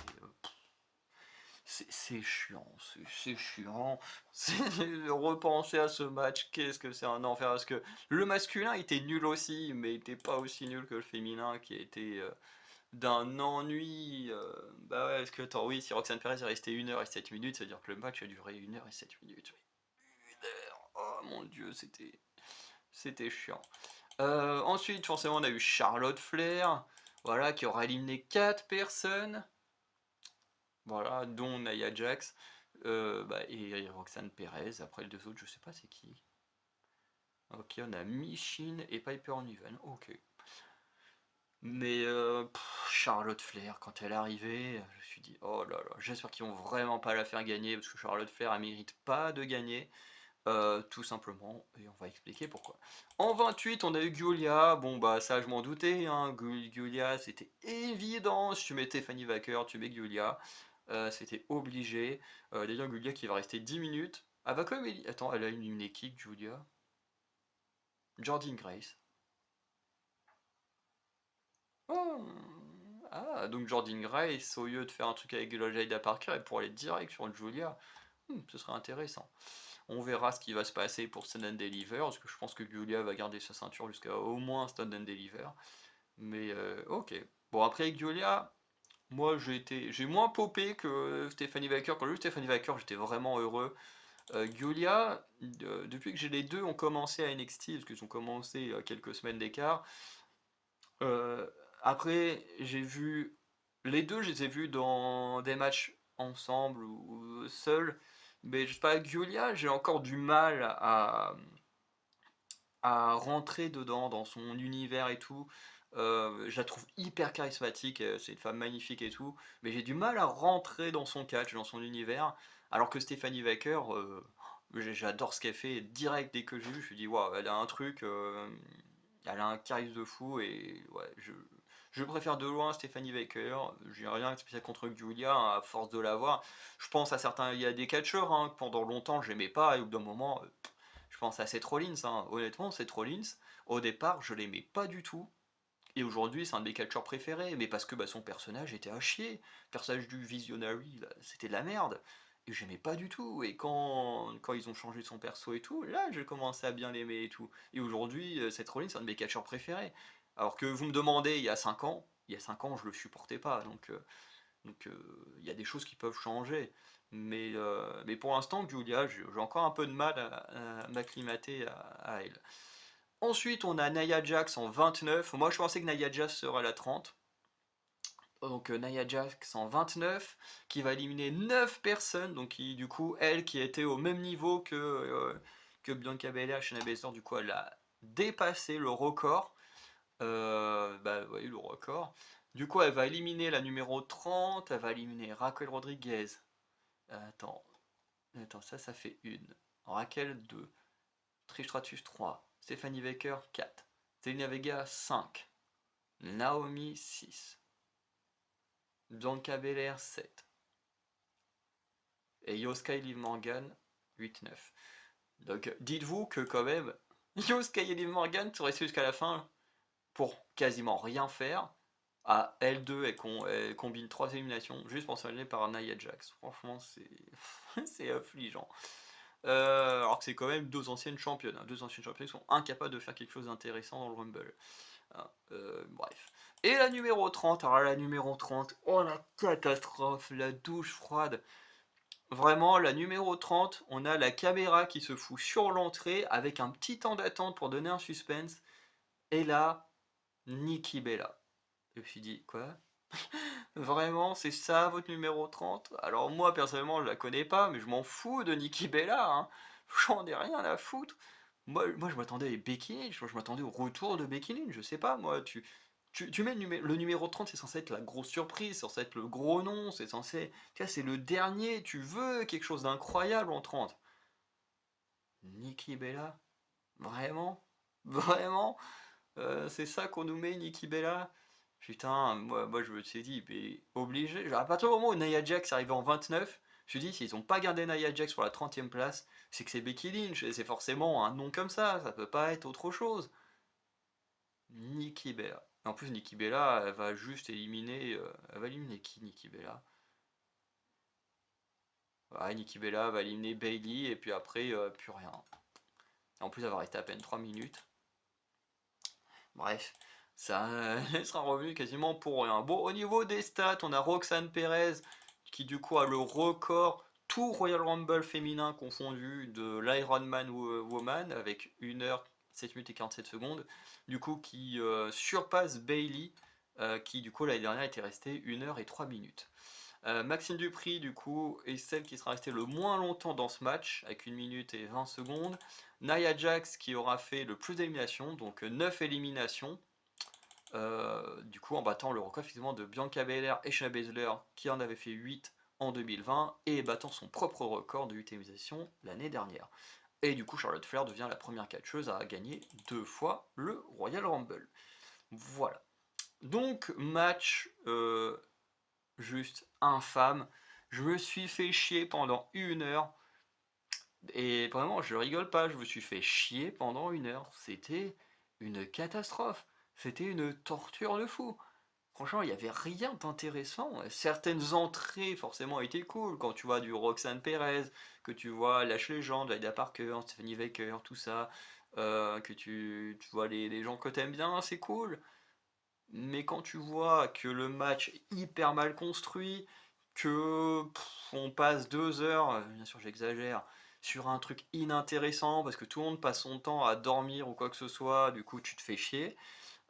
c'est chiant, c'est chiant. Repenser à ce match, qu'est-ce que c'est un enfer. Parce que le masculin était nul aussi, mais il était pas aussi nul que le féminin qui a été d'un ennui. Bah ouais, parce que attends, oui, si Roxane Perez est resté 1h et 7 minutes, c'est-à-dire que le match a duré 1h et 7 minutes. Une heure, oh mon dieu, c'était chiant. Ensuite, forcément, on a eu Charlotte Flair, voilà, qui aura éliminé 4 personnes, voilà, dont Nia Jax, bah, et Roxane Perez. Après, les deux autres, je sais pas c'est qui. Ok, on a Michin et Piper Niven, ok. Mais Charlotte Flair, quand elle est arrivée, je me suis dit, oh là là, j'espère qu'ils vont vraiment pas la faire gagner, parce que Charlotte Flair, elle mérite pas de gagner. tout simplement, et on va expliquer pourquoi. En 28, on a eu Giulia. Bon, bah, ça, je m'en doutais, hein. Giulia, c'était évident. Si tu mettais Fanny Wacker, tu mets Giulia. C'était obligé. D'ailleurs, Giulia qui va rester 10 minutes. Elle va quand même. Attends, elle a une équipe, Giulia. Jordyn Grace. Oh. Ah, donc Jordyn Grace, au lieu de faire un truc avec Jada Parker, elle pourrait aller direct sur Giulia. Ce serait intéressant. On verra ce qui va se passer pour Stand and Deliver, parce que je pense que Giulia va garder sa ceinture jusqu'à au moins Stand and Deliver. Mais ok. Bon, après avec Giulia, moi j'ai moins popé que Stephanie Wacker. Quand j'ai vu Stephanie Wacker, j'étais vraiment heureux. Giulia, depuis que j'ai les deux ont commencé à NXT, parce qu'ils ont commencé quelques semaines d'écart. euh, Après, j'ai vu les deux, je les ai vus dans des matchs ensemble ou seuls. Mais je sais pas, Giulia, j'ai encore du mal à rentrer dedans, dans son univers et tout. Je la trouve hyper charismatique, c'est une femme magnifique et tout, mais j'ai du mal à rentrer dans son catch, dans son univers, alors que Stephanie Wacker, j'adore ce qu'elle fait direct dès que j'ai vu, je me dis waouh, elle a un truc, elle a un charisme de fou et ouais, je préfère de loin Stephanie Wacker, j'ai rien de spécial contre Julia, hein, à force de la voir. Je pense à certains, il y a des catcheurs hein, que pendant longtemps j'aimais pas et au bout d'un moment, je pense à Seth Rollins, hein. Honnêtement, Seth Rollins, au départ, je l'aimais pas du tout. Et aujourd'hui, c'est un de mes catcheurs préférés, mais parce que bah, son personnage était à chier. Le personnage du Visionary, là, c'était de la merde. Et j'aimais pas du tout. Et quand ils ont changé son perso et tout, là, j'ai commencé à bien l'aimer et tout. Et aujourd'hui, Seth Rollins, c'est un de mes catcheurs préférés. Alors que vous me demandez, il y a 5 ans, je le supportais pas. Donc il y a des choses qui peuvent changer. Mais pour l'instant, Julia, j'ai encore un peu de mal à m'acclimater à elle. Ensuite, on a Nia Jax en 29. Moi, je pensais que Nia Jax serait à la 30. Donc Nia Jax en 29, qui va éliminer 9 personnes. Donc du coup, elle qui était au même niveau que Bianca Belair et Shayna Baszler, du coup, elle a dépassé le record. Bah oui, le record. Du coup, elle va éliminer la numéro 30, elle va éliminer Raquel Rodriguez. Attends, ça fait une. Raquel 2, Trish Stratus 3, Stephanie Baker 4, Zelina Vega 5, Naomi 6, Bianca Belair 7, et Yoska et Liv Morgan 8-9. Donc dites-vous que quand même, Yoska et Liv Morgan sont restés jusqu'à la fin pour quasiment rien faire. À L2, elle combine 3 éliminations juste pour s'aligner par Nia Jax. Franchement, c'est c'est affligeant. Alors que c'est quand même deux anciennes championnes. Hein. Deux anciennes championnes qui sont incapables de faire quelque chose d'intéressant dans le Rumble. Hein, bref. Et la numéro 30, alors la numéro 30, oh la catastrophe, la douche froide. Vraiment, la numéro 30, on a la caméra qui se fout sur l'entrée avec un petit temps d'attente pour donner un suspense. Et là, Nikki Bella. Je me suis dit, quoi? Vraiment, c'est ça votre numéro 30? Alors moi, personnellement, je la connais pas, mais je m'en fous de Nikki Bella, hein. J'en ai rien à foutre. Moi je m'attendais à Becky Lynch, moi, je m'attendais au retour de Becky Lynch, je sais pas, moi, tu mets le numéro 30, c'est censé être la grosse surprise, c'est censé être le gros nom, c'est censé... Tu vois, c'est le dernier, tu veux quelque chose d'incroyable en 30. Nikki Bella? Vraiment? Vraiment? C'est ça qu'on nous met, Nikki Bella? Putain, moi je me suis dit, mais obligé. Genre, à partir du moment où Nia Jax arrive en 29, je me suis dit, s'ils ont pas gardé Nia Jax pour la 30e place, c'est que c'est Becky Lynch, et c'est forcément un nom comme ça peut pas être autre chose. Nikki Bella. En plus, Nikki Bella, elle va juste éliminer. Elle va éliminer qui, Nikki Bella? Ouais, Nikki Bella va éliminer Bailey, et puis après, plus rien. En plus, elle va rester à peine 3 minutes. Bref, ça sera revenu quasiment pour rien. Bon, au niveau des stats, on a Roxane Perez qui du coup a le record tout Royal Rumble féminin confondu de l'Ironman Woman avec 1h 7 minutes et 47 secondes. Du coup, qui surpasse Bailey qui du coup l'année dernière était restée 1h et 3 minutes. Maxime Dupri, du coup, est celle qui sera restée le moins longtemps dans ce match, avec 1 minute et 20 secondes. Nia Jax, qui aura fait le plus d'éliminations, donc 9 éliminations. Du coup, en battant le record effectivement de Bianca Belair et Shayna Baszler, qui en avait fait 8 en 2020, et battant son propre record de 8 éliminations l'année dernière. Et du coup, Charlotte Flair devient la première catcheuse à gagner 2 fois le Royal Rumble. Voilà. Donc, match juste infâme. Je me suis fait chier pendant 1 heure. Et vraiment, je rigole pas, je me suis fait chier pendant 1 heure. C'était une catastrophe. C'était une torture de fou. Franchement, il n'y avait rien d'intéressant. Certaines entrées, forcément, étaient cool. Quand tu vois du Roxanne Perez, que tu vois Lash Legend, Aida Parker, Stephanie Baker, tout ça, que tu vois les gens que t'aimes bien, c'est cool. Mais quand tu vois que le match est hyper mal construit, que on passe 2 heures, bien sûr j'exagère, sur un truc inintéressant parce que tout le monde passe son temps à dormir ou quoi que ce soit, du coup tu te fais chier.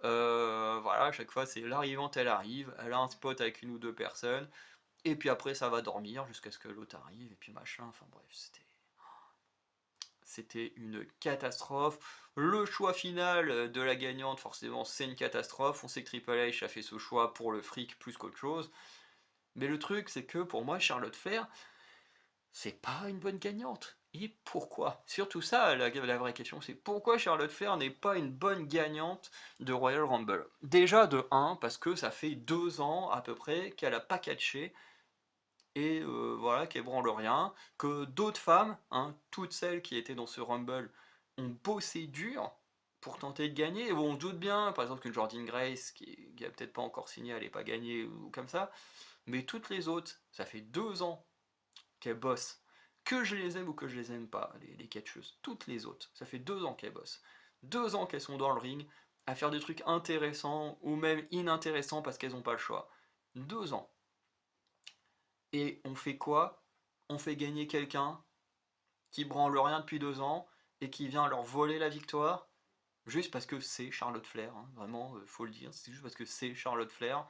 Voilà, à chaque fois c'est l'arrivante, elle arrive, elle a un spot avec 1 ou 2 personnes, et puis après ça va dormir jusqu'à ce que l'autre arrive, et puis machin, enfin bref, c'était une catastrophe. Le choix final de la gagnante, forcément, c'est une catastrophe. On sait que Triple H a fait ce choix pour le fric plus qu'autre chose. Mais le truc, c'est que pour moi, Charlotte Flair, c'est pas une bonne gagnante. Et pourquoi? Surtout ça, la vraie question, c'est pourquoi Charlotte Flair n'est pas une bonne gagnante de Royal Rumble? Déjà de 1, parce que ça fait 2 ans à peu près qu'elle a pas catché, et voilà, qu'elle branle rien, que d'autres femmes, hein, toutes celles qui étaient dans ce Rumble, ont bossé dur pour tenter de gagner. Bon, on se doute bien, par exemple, qu'une Jordynne Grace, qui a peut-être pas encore signé, elle n'est pas gagnée ou comme ça, mais toutes les autres, ça fait 2 ans qu'elles bossent. Que je les aime ou que je les aime pas, les catcheuses, toutes les autres, ça fait 2 ans qu'elles bossent. 2 ans qu'elles sont dans le ring, à faire des trucs intéressants ou même inintéressants parce qu'elles n'ont pas le choix. 2 ans. Et on fait quoi? On fait gagner quelqu'un qui branle rien depuis 2 ans et qui vient leur voler la victoire juste parce que c'est Charlotte Flair, hein, vraiment, faut le dire, c'est juste parce que c'est Charlotte Flair.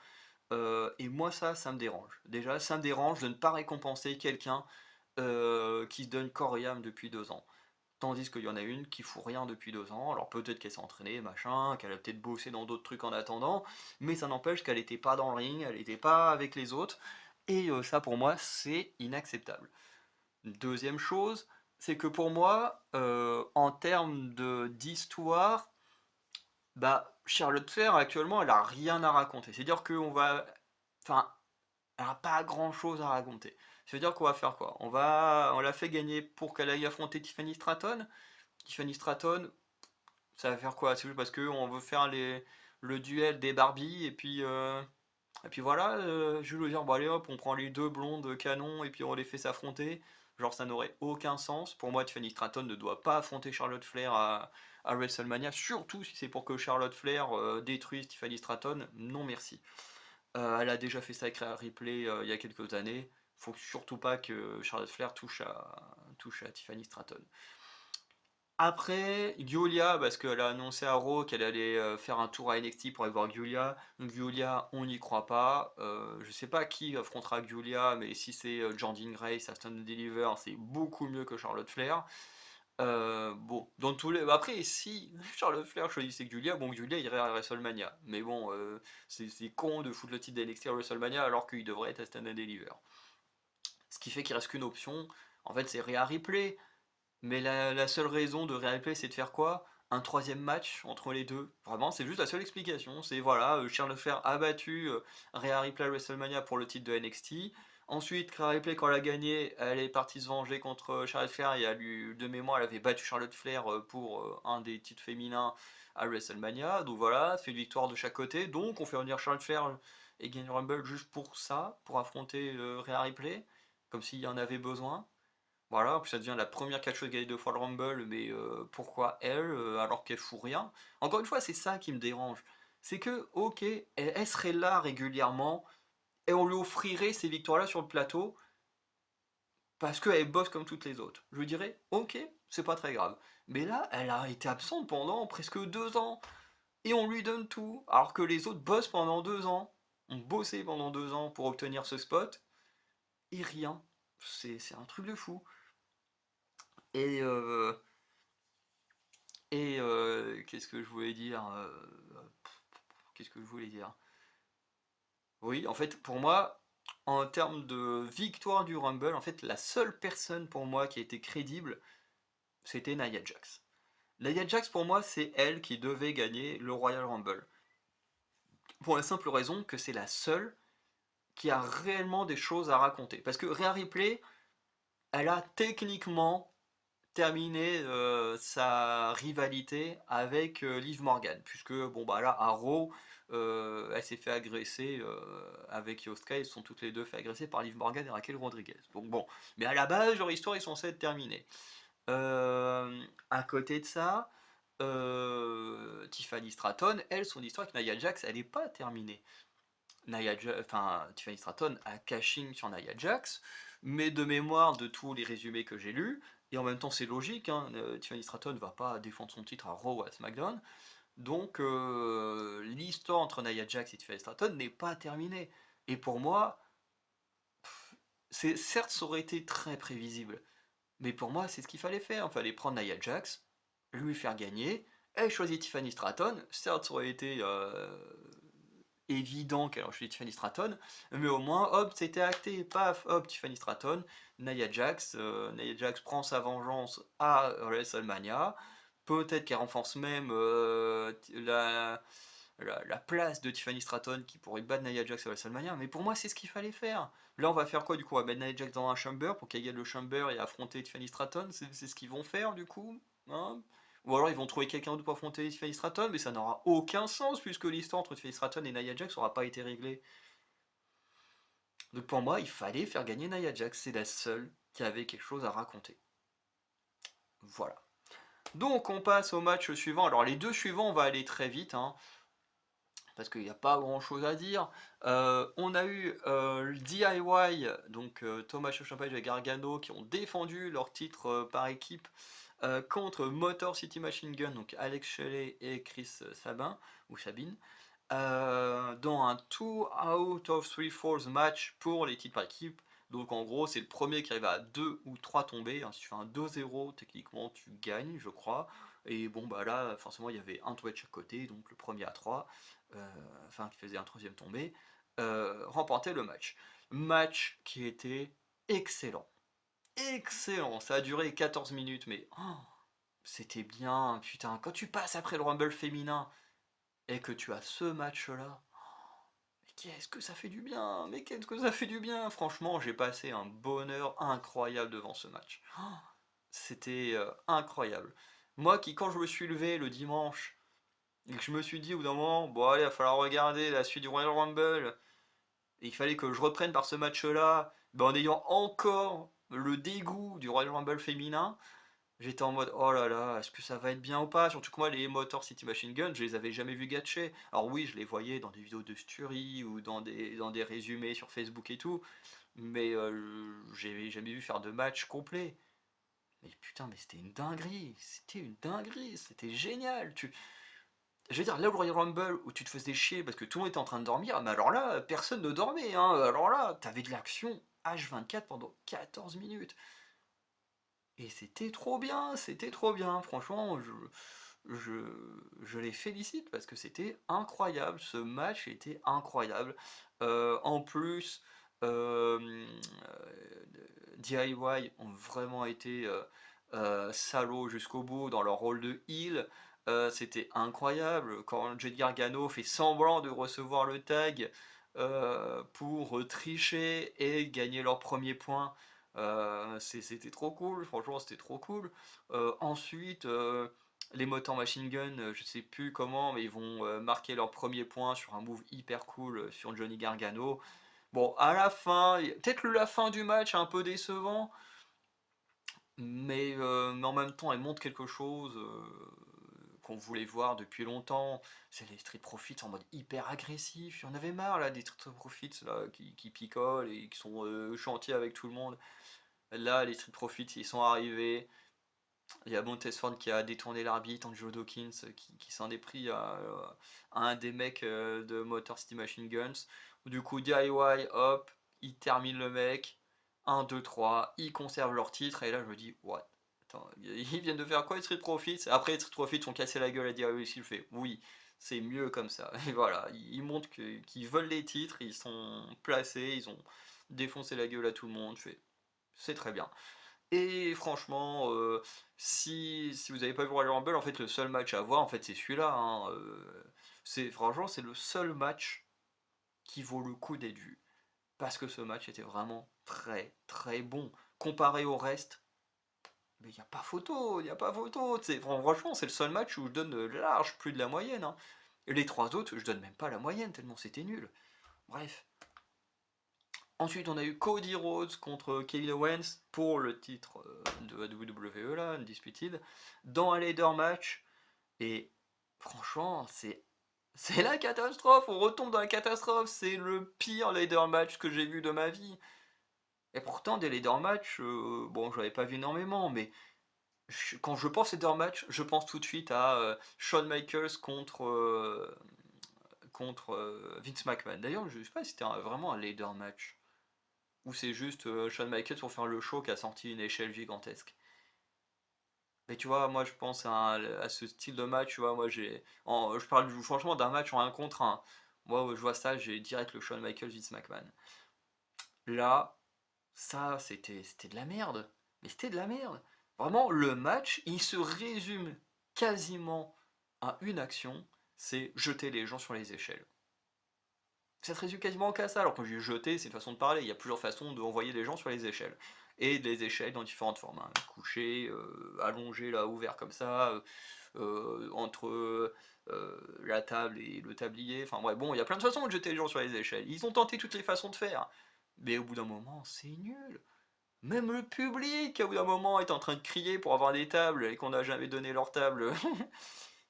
Et moi ça me dérange. Déjà, ça me dérange de ne pas récompenser quelqu'un qui se donne corps et âme depuis 2 ans. Tandis qu'il y en a une qui fout rien depuis 2 ans, alors peut-être qu'elle s'est entraînée, machin, qu'elle a peut-être bossé dans d'autres trucs en attendant, mais ça n'empêche qu'elle n'était pas dans le ring, elle n'était pas avec les autres, et ça pour moi c'est inacceptable. Deuxième chose, c'est que pour moi, en termes d'histoire, bah Charlotte Flair actuellement elle a rien à raconter. C'est-à-dire qu'on va. Enfin, elle n'a pas grand chose à raconter. C'est-à-dire qu'on va faire quoi? On l'a fait gagner pour qu'elle aille affronter Tiffany Stratton. Tiffany Stratton, ça va faire quoi? C'est juste parce qu'on veut faire le duel des Barbie et puis voilà, je veux dire, bon allez hop, on prend les deux blondes canons et puis on les fait s'affronter. Genre ça n'aurait aucun sens. Pour moi, Tiffany Stratton ne doit pas affronter Charlotte Flair à WrestleMania, surtout si c'est pour que Charlotte Flair détruise Tiffany Stratton. Non merci. Elle a déjà fait ça avec Rhea Ripley il y a quelques années. Faut surtout pas que Charlotte Flair touche à Tiffany Stratton. Après, Giulia, parce qu'elle a annoncé à Raw qu'elle allait faire un tour à NXT pour aller voir Giulia. Donc Giulia, on n'y croit pas. Je sais pas qui affrontera Giulia, mais si c'est Jordynne Grace, Aston Deliver, c'est beaucoup mieux que Charlotte Flair. Bon, dans tous les. Après, si Charlotte Flair choisissait Giulia, bon, Giulia irait à WrestleMania. Mais bon, c'est con de foutre le titre d'NXT à WrestleMania alors qu'il devrait être Aston Deliver. Ce qui fait qu'il reste qu'une option. En fait, c'est Rhea Ripley. Mais la seule raison de Rhea c'est de faire quoi? Un troisième match entre les deux. Vraiment, c'est juste la seule explication. C'est voilà, Charles Flair a battu Rhea Ripley à WrestleMania pour le titre de NXT. Ensuite, Rhea Ripley, quand elle a gagné, elle est partie se venger contre Charlotte Flair et de mémoire, elle avait battu Charlotte Flair pour un des titres féminins à WrestleMania. Donc voilà, c'est une victoire de chaque côté. Donc on fait revenir Charlotte Flair et gagne le Rumble juste pour ça, pour affronter Rhea Ripley, comme s'il y en avait besoin. Voilà, puis ça devient la première catcheuse gagnée 2 fois le Rumble, mais pourquoi elle, alors qu'elle fout rien? Encore une fois, c'est ça qui me dérange. C'est que, ok, elle serait là régulièrement, et on lui offrirait ces victoires-là sur le plateau, parce qu'elle bosse comme toutes les autres. Je lui dirais, ok, c'est pas très grave. Mais là, elle a été absente pendant presque 2 ans, et on lui donne tout, alors que les autres bossent pendant 2 ans, ont bossé pendant 2 ans pour obtenir ce spot, et rien. C'est un truc de fou. Et qu'est-ce que je voulais dire? Qu'est-ce que je voulais dire? Oui, en fait, pour moi, en termes de victoire du Rumble, en fait, la seule personne pour moi qui a été crédible, c'était Nia Jax. Nia Jax, pour moi, c'est elle qui devait gagner le Royal Rumble. Pour la simple raison que c'est la seule qui a réellement des choses à raconter. Parce que Rhea Ripley, elle a techniquement terminé sa rivalité avec Liv Morgan, puisque bon bah là à Raw, elle s'est fait agresser avec Yoska, ils sont toutes les deux fait agresser par Liv Morgan et Raquel Rodriguez. Donc bon, mais à la base leur histoire est censée être terminée. À côté de ça, Tiffany Stratton, elle son histoire avec Nia Jax, elle n'est pas terminée. Tiffany Stratton a cashing sur Nia Jax, mais de mémoire de tous les résumés que j'ai lus, et en même temps c'est logique, hein, Tiffany Stratton ne va pas défendre son titre à Raw ou à SmackDown, donc l'histoire entre Nia Jax et Tiffany Stratton n'est pas terminée. Et pour moi, certes ça aurait été très prévisible, mais pour moi c'est ce qu'il fallait faire, il fallait prendre Nia Jax, lui faire gagner, elle choisit Tiffany Stratton, certes ça aurait été évident qu'elle aurait choisi Tiffany Stratton, mais au moins, hop, c'était acté, paf, hop, Tiffany Stratton, Nia Jax prend sa vengeance à WrestleMania, peut-être qu'elle renforce même la place de Tiffany Stratton qui pourrait battre Nia Jax à WrestleMania, mais pour moi c'est ce qu'il fallait faire. Là on va faire quoi du coup? On va mettre Nia Jax dans un chamber pour qu'elle gagne le chamber et affronter Tiffany Stratton, c'est ce qu'ils vont faire du coup, hein? Ou alors ils vont trouver quelqu'un d'autre pour affronter Tiffany Stratton, mais ça n'aura aucun sens puisque l'histoire entre Tiffany Stratton et Nia Jax n'aura pas été réglée. Donc pour moi, il fallait faire gagner Nia Jax, c'est la seule qui avait quelque chose à raconter. Voilà. Donc on passe au match suivant. Alors les deux suivants, on va aller très vite, hein, parce qu'il n'y a pas grand chose à dire. On a eu le DIY, donc Thomas Champagne et Gargano, qui ont défendu leur titre par équipe contre Motor City Machine Gun, donc Alex Shelley et Chris Sabin, ou Sabine, dans un 2 out of 3 falls match pour les titres par équipe. Donc en gros, c'est le premier qui arrive à 2 ou 3 tombées, hein. Si tu fais un 2-0, techniquement tu gagnes, je crois. Et bon, bah là, forcément, il y avait un tombé de chaque côté, donc le premier à 3, qui faisait un troisième tombé, remportait le match. Match qui était excellent. Excellent, ça a duré 14 minutes, mais c'était bien, putain, quand tu passes après le Rumble féminin et que tu as ce match-là, mais qu'est-ce que ça fait du bien, mais qu'est-ce que ça fait du bien, franchement, j'ai passé un bonheur incroyable devant ce match. C'était incroyable. Moi qui, quand je me suis levé le dimanche, et que je me suis dit au bout d'un moment, bon allez, il va falloir regarder la suite du Royal Rumble, et il fallait que je reprenne par ce match-là, ben, en ayant encore le dégoût du Royal Rumble féminin, j'étais en mode oh là là, est-ce que ça va être bien ou pas? Surtout que moi, les Motor City Machine Gun, je les avais jamais vus gatcher. Alors oui, je les voyais dans des vidéos de Stury ou dans des résumés sur Facebook et tout, mais j'avais jamais vu faire de match complet. Mais putain, mais c'était une dinguerie, c'était génial. Je veux dire, là, au Royal Rumble, où tu te faisais chier parce que tout le monde était en train de dormir, mais alors là, personne ne dormait, hein. Alors là, t'avais de l'action H24 pendant 14 minutes. Et c'était trop bien. Franchement, je les félicite parce que c'était incroyable. Ce match était incroyable. En plus, euh, DIY ont vraiment été salauds jusqu'au bout dans leur rôle de heel. C'était incroyable. Quand Jade Gargano fait semblant de recevoir le tag pour tricher et gagner leur premier point. C'était trop cool, franchement c'était trop cool. Ensuite, les Motor Machine Gun, je sais plus comment, mais ils vont marquer leur premier point sur un move hyper cool sur Johnny Gargano. Bon, à la fin, peut-être la fin du match est un peu décevant, mais en même temps elle montre quelque chose qu'on voulait voir depuis longtemps. C'est les Street Profits en mode hyper agressif. J'en avais marre là des Street Profits là, qui picolent et qui sont gentils avec tout le monde. Là, les Street Profits, ils sont arrivés. Il y a Montesford qui a détourné l'arbitre, Angelo Dawkins qui s'en est pris à un des mecs de Motor City Machine Guns. Du coup, DIY, hop, ils terminent le mec. 1, 2, 3, ils conservent leur titre. Et là, je me dis, what? Attends, ils viennent de faire quoi les Street Profits? Après, les Street Profits ont cassé la gueule à DIY aussi. Je fais, oui, c'est mieux comme ça. Et voilà, ils montrent qu'ils veulent les titres, ils sont placés, ils ont défoncé la gueule à tout le monde. Je fais, c'est très bien. Et franchement, si vous n'avez pas vu Royal Rumble, en fait, le seul match à voir, en fait, c'est celui-là, hein, franchement, c'est le seul match qui vaut le coup d'être vu. Parce que ce match était vraiment très très bon. Comparé au reste, mais il n'y a pas photo, il n'y a pas photo. Franchement, c'est le seul match où je donne large plus de la moyenne, hein. Et les trois autres, je donne même pas la moyenne, tellement c'était nul. Bref. Ensuite, on a eu Cody Rhodes contre Kevin Owens pour le titre de la WWE, là, Undisputed, dans un ladder match. Et franchement, c'est la catastrophe. On retombe dans la catastrophe. C'est le pire ladder match que j'ai vu de ma vie. Et pourtant, des ladder match, bon, j'en avais pas vu énormément, mais quand je pense ladder match, je pense tout de suite à Shawn Michaels contre Vince McMahon. D'ailleurs, je sais pas si c'était vraiment un ladder match. Ou c'est juste Shawn Michaels pour faire le show qui a sorti une échelle gigantesque. Mais tu vois, moi je pense à ce style de match, tu vois, je parle franchement d'un match en un contre un. Moi, je vois ça, j'ai direct le Shawn Michaels Vince McMahon. Là, ça, c'était de la merde. Mais c'était de la merde. Vraiment, le match, il se résume quasiment à une action, c'est jeter les gens sur les échelles. Ça se résume quasiment qu'à ça. Alors quand je dis jeter, c'est une façon de parler. Il y a plusieurs façons d'envoyer des gens sur les échelles. Et des échelles dans différentes formes, hein. Couché, allongé, là, ouvert comme ça, entre la table et le tablier. Enfin bref, bon, il y a plein de façons de jeter les gens sur les échelles. Ils ont tenté toutes les façons de faire. Mais au bout d'un moment, c'est nul. Même le public, au bout d'un moment, est en train de crier pour avoir des tables et qu'on n'a jamais donné leur table.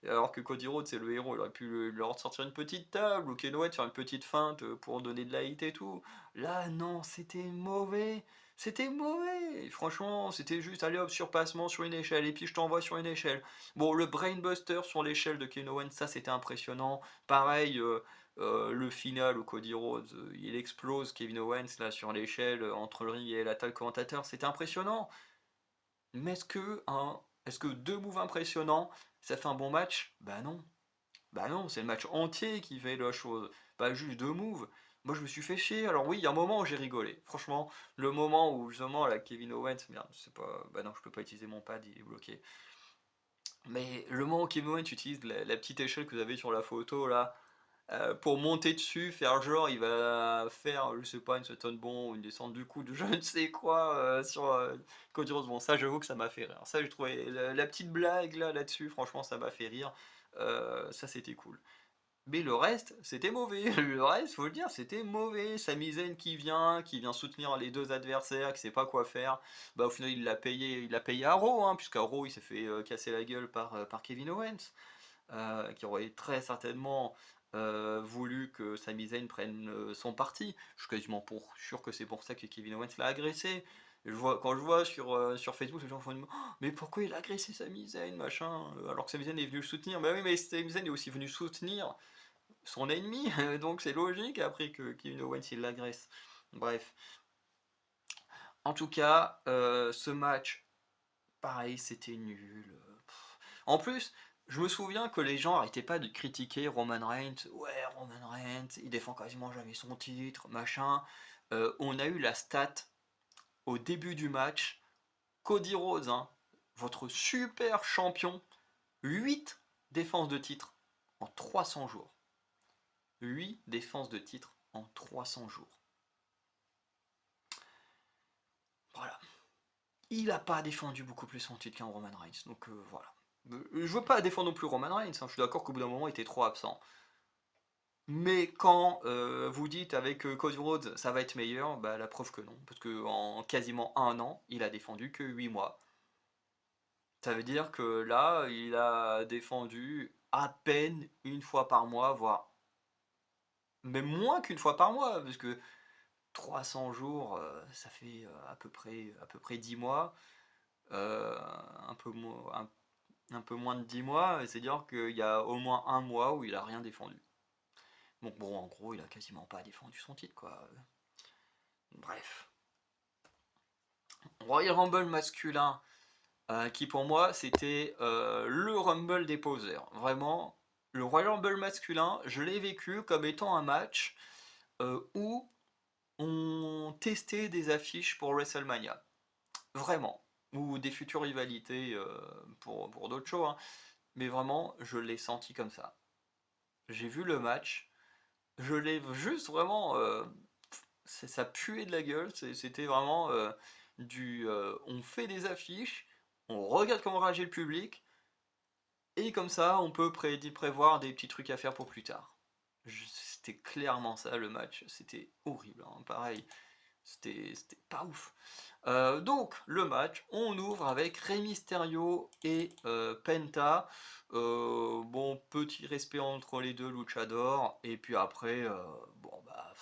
Alors que Cody Rhodes, c'est le héros, il aurait pu leur sortir une petite table, ou Kenoet faire une petite feinte pour donner de la hit et tout. Là, non, c'était mauvais. C'était mauvais. Franchement, c'était juste, allez hop, surpassement sur une échelle, et puis je t'envoie sur une échelle. Bon, le Brainbuster sur l'échelle de Kevin Owens, ça c'était impressionnant. Pareil, le final où Cody Rhodes, il explose Kevin Owens là sur l'échelle entre le ring et la table commentateur, c'était impressionnant. Mais est-ce que deux moves impressionnants, ça fait un bon match? Bah non. Bah non, c'est le match entier qui fait la chose, pas juste deux moves. Moi je me suis fait chier. Alors oui, il y a un moment où j'ai rigolé. Franchement, le moment où justement là Kevin Owens, merde, c'est pas. Bah non, je peux pas utiliser mon pad, il est bloqué. Mais le moment où Kevin Owens utilise la petite échelle que vous avez sur la photo là, pour monter dessus, faire genre, il va faire, je sais pas, une sauton bon ou une descente du coude, je ne sais quoi, sur Cody Rhodes. Bon, ça, j'avoue que ça m'a fait rire. Ça, j'ai trouvé la petite blague là-dessus, franchement, ça m'a fait rire. Ça, c'était cool. Mais le reste, c'était mauvais. Le reste, faut le dire, c'était mauvais. Sami Zayn qui vient soutenir les deux adversaires, qui sait pas quoi faire. Bah, au final, il l'a payé à Raw, hein, puisqu'à Raw, il s'est fait casser la gueule par Kevin Owens, qui aurait très certainement voulu que Sami Zayn prenne son parti. Je suis quasiment sûr que c'est pour ça que Kevin Owens l'a agressé. Quand je vois sur Facebook, les gens font oh, mais pourquoi il a agressé Sami Zayn, machin, alors que Sami Zayn est venu le soutenir. Bah oui, mais Sami Zayn est aussi venu soutenir son ennemi, donc c'est logique après que Kevin Owens il l'agresse. Bref. En tout cas, ce match, pareil, c'était nul. En plus, je me souviens que les gens arrêtaient pas de critiquer Roman Reigns. Ouais, Roman Reigns, il défend quasiment jamais son titre, machin. On a eu la stat au début du match. Cody Rhodes, hein, votre super champion, 8 défenses de titre en 300 jours. 8 défenses de titre en 300 jours. Voilà. Il n'a pas défendu beaucoup plus son titre qu'un Roman Reigns. Donc voilà. Je veux pas défendre non plus Roman Reigns, hein. Je suis d'accord qu'au bout d'un moment il était trop absent. Mais quand vous dites avec Cody Rhodes ça va être meilleur, bah, la preuve que non. Parce qu'en quasiment un an, il a défendu que 8 mois. Ça veut dire que là, il a défendu à peine une fois par mois, voire même moins qu'une fois par mois, parce que 300 jours, ça fait à peu près 10 mois, euh, un peu, un peu moins de 10 mois, c'est-à-dire qu'il y a au moins un mois où il a rien défendu. Donc bon, en gros, il a quasiment pas défendu son titre, quoi. Bref. Royal Rumble masculin, qui pour moi c'était le Rumble des poseurs. Vraiment, le Royal Rumble masculin, je l'ai vécu comme étant un match où on testait des affiches pour WrestleMania. Vraiment. ou des futures rivalités pour d'autres shows, hein. Mais vraiment, je l'ai senti comme ça. J'ai vu le match, je l'ai juste vraiment. Ça puait de la gueule, c'était vraiment on fait des affiches, on regarde comment réagit le public, et comme ça, on peut prévoir des petits trucs à faire pour plus tard. C'était clairement ça le match, c'était horrible, hein, pareil, c'était pas ouf. Donc, le match, on ouvre avec Rey Mysterio et Penta. Bon, petit respect entre les deux luchadors. Et puis après, bon, bah,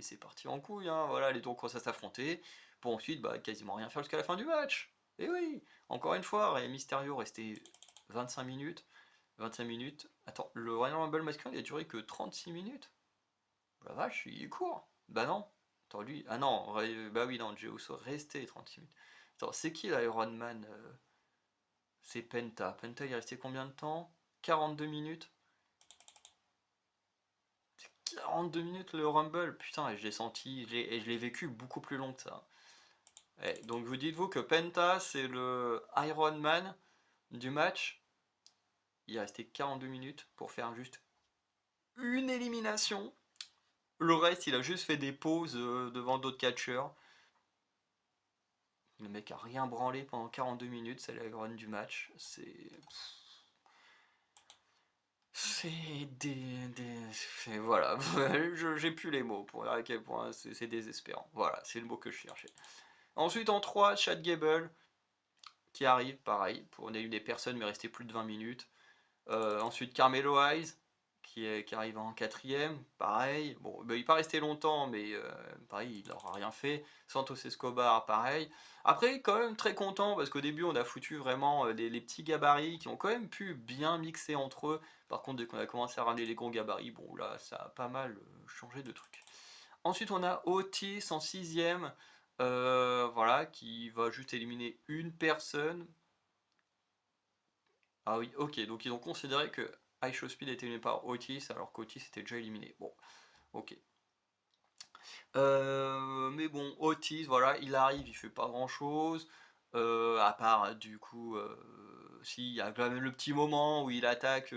c'est parti en couille, hein, voilà, les deux commencent à s'affronter. Pour ensuite, bah, quasiment rien faire jusqu'à la fin du match. Et oui, encore une fois, Rey Mysterio restait 25 minutes. 25 minutes. Attends, le Royal Rumble masculin, il a duré que 36 minutes. La vache, il est court. Bah non. Attends, lui. Ah non, bah oui, non, Jey Uso resté 36 minutes. Attends, c'est qui l'Iron Man C'est Penta. Penta, il est resté combien de temps? 42 minutes. 42 minutes le Rumble. Putain, et je l'ai senti, et je l'ai vécu beaucoup plus long que ça. Donc vous dites-vous que Penta, c'est le Iron Man du match. Il est resté 42 minutes pour faire juste une élimination. Le reste, il a juste fait des pauses devant d'autres catcheurs. Le mec a rien branlé pendant 42 minutes, c'est la run du match. C'est voilà, j'ai plus les mots pour dire à quel point c'est désespérant. Voilà, c'est le mot que je cherchais. Ensuite, en 3, Chad Gable qui arrive, pareil, pour une des personnes, mais resté plus de 20 minutes. Ensuite, Carmelo Hayes qui arrive en quatrième, pareil. Bon, bah, il n'est pas resté longtemps, mais pareil, il n'aura rien fait. Santos Escobar, pareil. Après, quand même très content, parce qu'au début, on a foutu vraiment les petits gabarits qui ont quand même pu bien mixer entre eux. Par contre, dès qu'on a commencé à ramener les gros gabarits, bon, là, ça a pas mal changé de truc. Ensuite, on a Otis en sixième, voilà, qui va juste éliminer une personne. Ah oui, ok, donc ils ont considéré que iShowSpeed était éliminé par Otis alors qu'Otis était déjà éliminé. Bon, ok. Mais bon, Otis, voilà, il arrive, il fait pas grand chose. À part, du coup, si, il y a quand même le petit moment où il attaque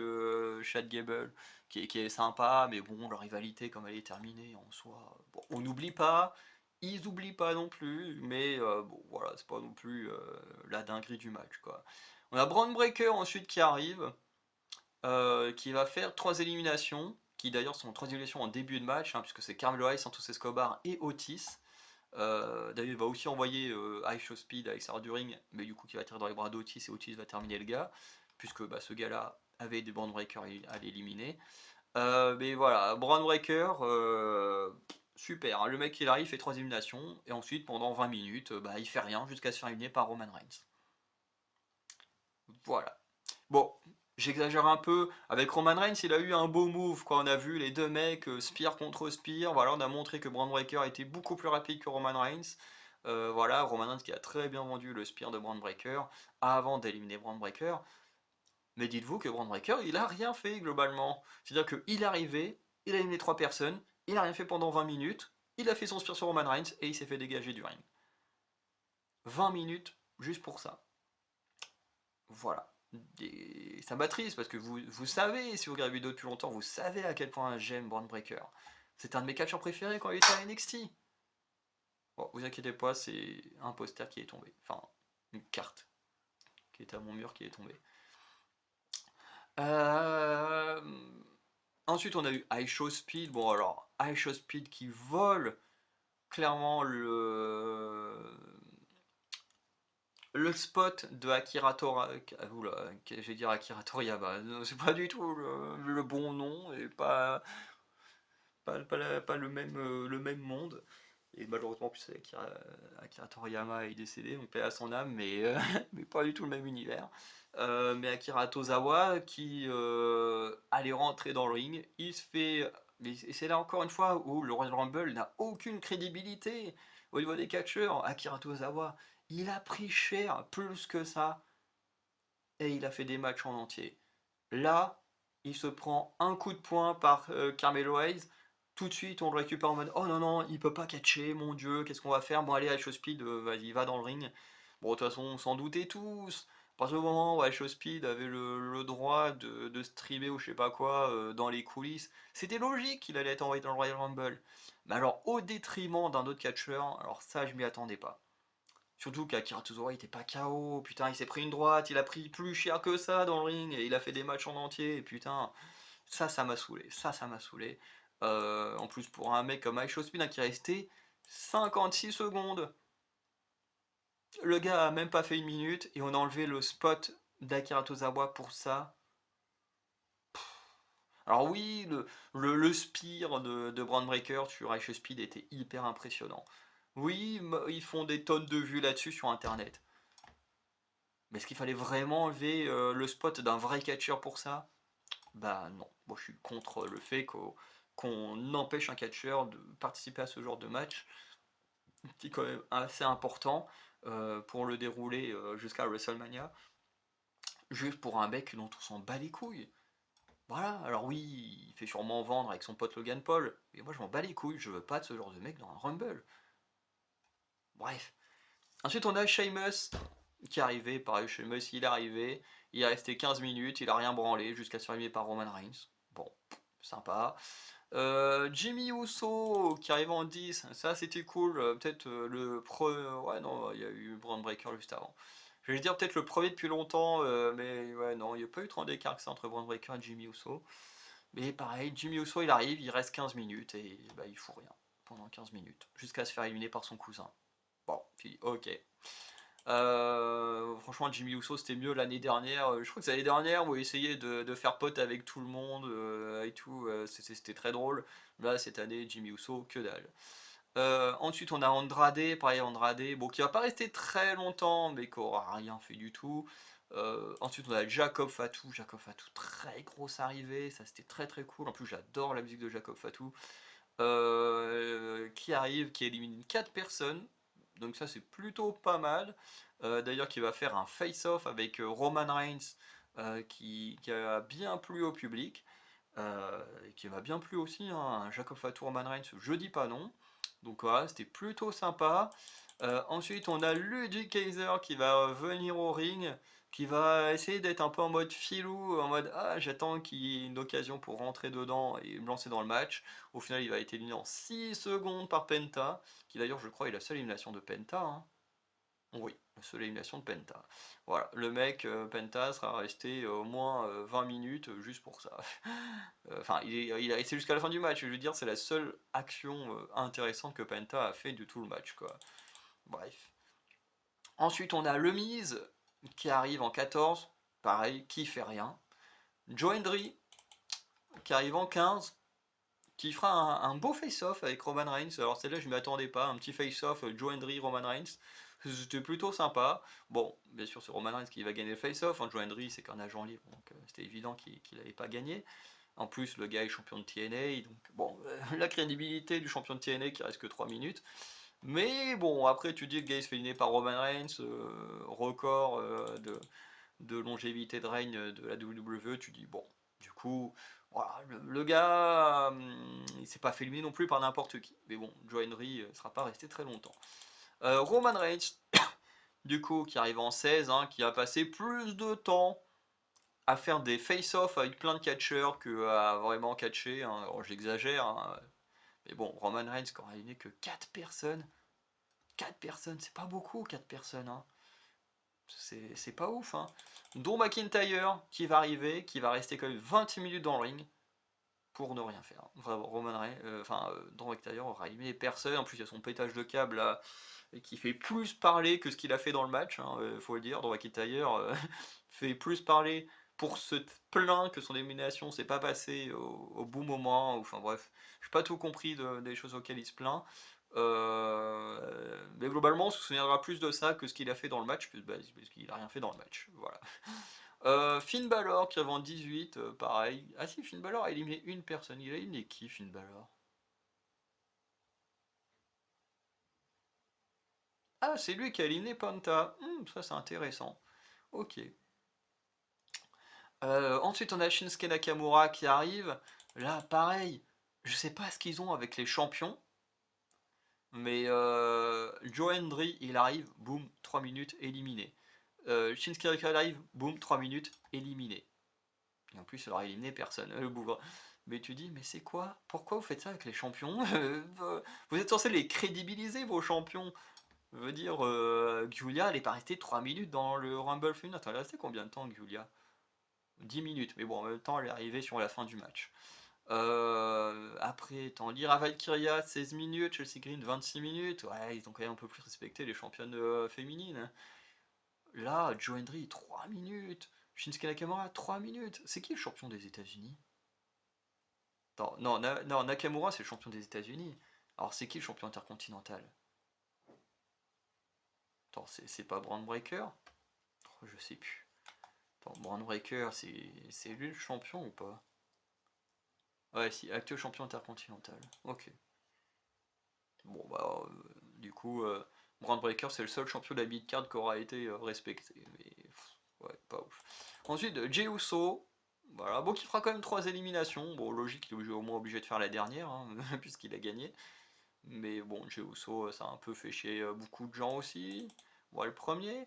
Chad Gable, qui est sympa, mais bon, la rivalité, comme elle est terminée en soi, bon, on n'oublie pas, ils oublient pas non plus, mais bon, voilà, c'est pas non plus la dinguerie du match, quoi. On a Braun Breaker ensuite qui arrive, qui va faire 3 éliminations, qui d'ailleurs sont 3 éliminations en début de match, hein, puisque c'est Carmelo Hayes, Santos Escobar et Otis. D'ailleurs, il va aussi envoyer Show Speed à l'extérieur du ring, mais du coup, qui va tirer dans les bras d'Otis, et Otis va terminer le gars, puisque bah, ce gars-là avait des Braun Breakers à l'éliminer. Mais voilà, Braun Breaker, super, hein, le mec il arrive, il fait 3 éliminations, et ensuite pendant 20 minutes, bah, il fait rien jusqu'à se faire éliminer par Roman Reigns. Voilà. Bon, j'exagère un peu. Avec Roman Reigns, il a eu un beau move, quoi. On a vu les deux mecs, Spear contre Spear. Voilà, on a montré que Braun Breaker était beaucoup plus rapide que Roman Reigns. Voilà, Roman Reigns qui a très bien vendu le Spear de Braun Breaker avant d'éliminer Braun Breaker. Mais dites-vous que Braun Breaker, il a rien fait globalement. C'est-à-dire qu'il est arrivé, il a éliminé 3 personnes, il a rien fait pendant 20 minutes, il a fait son Spear sur Roman Reigns et il s'est fait dégager du ring. 20 minutes juste pour ça. Voilà. Et ça m'attriste parce que vous savez, si vous regardez la vidéo depuis longtemps, vous savez à quel point j'aime Braun Breaker. C'est un de mes catcheurs préférés quand il était à NXT. Bon, vous inquiétez pas, c'est un poster qui est tombé. Enfin, une carte qui est à mon mur qui est tombée. Euh, Ensuite, on a eu Show Speed. Bon, alors, Show Speed qui vole clairement le spot de Akira Toriyama, oula, je vais dire Akira Toriyama, c'est pas du tout le bon nom et pas le même monde. Et malheureusement, plus Akira Toriyama est décédé, donc paix à son âme, mais, mais pas du tout le même univers. Mais Akira Tozawa qui allait rentrer dans le ring, il se fait. Et c'est là encore une fois où le Royal Rumble n'a aucune crédibilité au niveau des catcheurs. Akira Tozawa, il a pris cher plus que ça et il a fait des matchs en entier. Là, il se prend un coup de poing par Carmelo Hayes. Tout de suite, on le récupère en mode oh non, non, il peut pas catcher, mon dieu, qu'est-ce qu'on va faire? Bon, allez, Show Speed, vas-y, va dans le ring. Bon, de toute façon, on s'en doutait tous. À partir du moment où Show Speed avait le droit de streamer ou je sais pas quoi dans les coulisses, c'était logique qu'il allait être envoyé dans le Royal Rumble. Mais alors, au détriment d'un autre catcheur, alors ça, je m'y attendais pas. Surtout qu'Akira Tozawa il était pas KO, putain, il s'est pris une droite, il a pris plus cher que ça dans le ring, et il a fait des matchs en entier, et putain, ça m'a saoulé, ça m'a saoulé. En plus, pour un mec comme Show Speed hein, qui est resté 56 secondes, le gars a même pas fait une minute, et on a enlevé le spot d'Akira Tozawa pour ça. Alors oui, le spear de Braun Breaker sur Show Speed était hyper impressionnant. Oui, ils font des tonnes de vues là-dessus sur internet. Mais est-ce qu'il fallait vraiment enlever le spot d'un vrai catcheur pour ça? Bah non. Moi je suis contre le fait qu'on empêche un catcheur de participer à ce genre de match, qui est quand même assez important pour le dérouler jusqu'à WrestleMania, juste pour un mec dont on s'en bat les couilles. Voilà, alors oui, il fait sûrement vendre avec son pote Logan Paul, mais moi je m'en bats les couilles, je veux pas de ce genre de mec dans un Rumble. Bref. Ensuite on a Sheamus qui est arrivé, pareil, Sheamus il est arrivé, il est resté 15 minutes, il a rien branlé jusqu'à se faire éliminer par Roman Reigns. Bon, sympa. Jimmy Uso qui arrive en 10, ça c'était cool, peut-être le ouais non, il y a eu Braun Breaker juste avant. Je vais dire peut-être le premier depuis longtemps, mais ouais non, il n'y a pas eu trop d'écart que ça entre Braun Breaker et Jimmy Uso. Mais pareil, Jimmy Uso il arrive, il reste 15 minutes et bah, il fout rien pendant 15 minutes, jusqu'à se faire éliminer par son cousin. Bon, puis ok. Franchement, Jimmy Uso c'était mieux l'année dernière. Je crois que c'est l'année dernière où il essayait de faire pote avec tout le monde et tout. C'était très drôle. Là, cette année, Jimmy Uso, que dalle. Ensuite, on a Andrade, pareil Andrade, bon, qui va pas rester très longtemps, mais qui aura rien fait du tout. Ensuite, on a Jacob Fatou. Jacob Fatou, très grosse arrivée, ça c'était très très cool. En plus, j'adore la musique de Jacob Fatou. Qui arrive, qui élimine 4 personnes. Donc ça c'est plutôt pas mal. D'ailleurs qui va faire un face-off avec Roman Reigns qui a bien plu au public. Et qui m'a bien plu aussi, hein, Jacob Fatou Roman Reigns, je dis pas non. Donc voilà, c'était plutôt sympa. Ensuite on a Ludwig Kaiser qui va venir au ring, qui va essayer d'être un peu en mode filou, en mode ah j'attends qu'il y ait une occasion pour rentrer dedans et me lancer dans le match. Au final il va être éliminé en 6 secondes par Penta, qui d'ailleurs je crois est la seule élimination de Penta, hein. Oui, la seule élimination de Penta. Voilà, le mec Penta sera resté au moins 20 minutes juste pour ça. Enfin, il a resté jusqu'à la fin du match, je veux dire, c'est la seule action intéressante que Penta a fait de tout le match, quoi. Bref. Ensuite, on a Le Miz qui arrive en 14, pareil, qui fait rien. Joe Hendry qui arrive en 15, qui fera un beau face-off avec Roman Reigns. Alors celle-là, je ne m'y attendais pas, un petit face-off Joe Hendry, Roman Reigns. C'était plutôt sympa. Bon, bien sûr, c'est Roman Reigns qui va gagner le face-off. Hein, Joe Hendry, c'est qu'un agent libre, donc c'était évident qu'il n'allait pas gagner. En plus, le gars est champion de TNA, donc bon, la crédibilité du champion de TNA qui reste que 3 minutes. Mais bon, après, tu dis le gars il se fait éliminer par Roman Reigns, record de longévité de règne de la WWE, tu dis bon, du coup, voilà, le gars, il s'est pas fait éliminer non plus par n'importe qui. Mais bon, Joe Henry ne sera pas resté très longtemps. Roman Reigns, du coup, qui arrive en 16, hein, qui a passé plus de temps à faire des face-off avec plein de catcheurs que à vraiment catcher. Hein. Alors j'exagère, hein. Mais bon, Roman Reigns, quand il n'est que 4 personnes, 4 personnes, c'est pas beaucoup 4 personnes. Hein. C'est pas ouf. Hein. Dont McIntyre qui va arriver, qui va rester quand même 20 minutes dans le ring pour ne rien faire. Vraiment, Roman Reigns, Drew McIntyre aura éliminé personne. En plus, il y a son pétage de câble là, qui fait plus parler que ce qu'il a fait dans le match. Hein, faut le dire. Drew McIntyre fait plus parler pour se plaindre que son élimination s'est pas passée au bon moment. Enfin bref, je n'ai pas tout compris des choses auxquelles il se plaint. Mais globalement, on se souviendra plus de ça que ce qu'il a fait dans le match, parce qu'il n'a rien fait dans le match. Voilà. Finn Balor qui revend 18, pareil. Ah si, Finn Balor a éliminé une personne. Il a éliminé qui, Finn Balor? Ah, c'est lui qui a éliminé Panta. Ça c'est intéressant. Ok. Ensuite, on a Shinsuke Nakamura qui arrive. Là, pareil. Je sais pas ce qu'ils ont avec les champions. Mais Joe Hendry, il arrive, boum, 3 minutes, éliminé. Shinsuke Nakamura arrive, boum, 3 minutes, éliminé. Et en plus, il aura éliminé personne, le bougre. Mais tu dis, mais c'est quoi? Pourquoi vous faites ça avec les champions? Vous êtes censé les crédibiliser, vos champions. Je veux dire, Giulia, elle est pas restée 3 minutes dans le Rumble féminin. Attends, elle est restée combien de temps, Giulia? 10 minutes, mais bon, en même temps, elle est arrivée sur la fin du match. Après, t'en Lyra Valkyria, 16 minutes, Chelsea Green, 26 minutes. Ouais, ils ont quand même un peu plus respecté les championnes féminines. Là, Joe Hendry, 3 minutes. Shinsuke Nakamura, 3 minutes. C'est qui le champion des États-Unis? Attends, non, non, Nakamura, c'est le champion des États-Unis. Alors, c'est qui le champion intercontinental? Attends, c'est pas Braun Breaker? Oh, je sais plus. Attends, Braun Breaker, c'est lui le champion ou pas? Ouais, si, actuel champion intercontinental. Ok. Bon, bah, du coup, Braun Breaker, c'est le seul champion de la mid-card qui aura été respecté. Mais, ouais, pas ouf. Ensuite, Jey Uso. Voilà, bon, qui fera quand même 3 éliminations. Bon, logique, il est au moins obligé de faire la dernière, hein, puisqu'il a gagné. Mais bon, Jey Uso, ça a un peu fait chier beaucoup de gens aussi. Voilà le premier.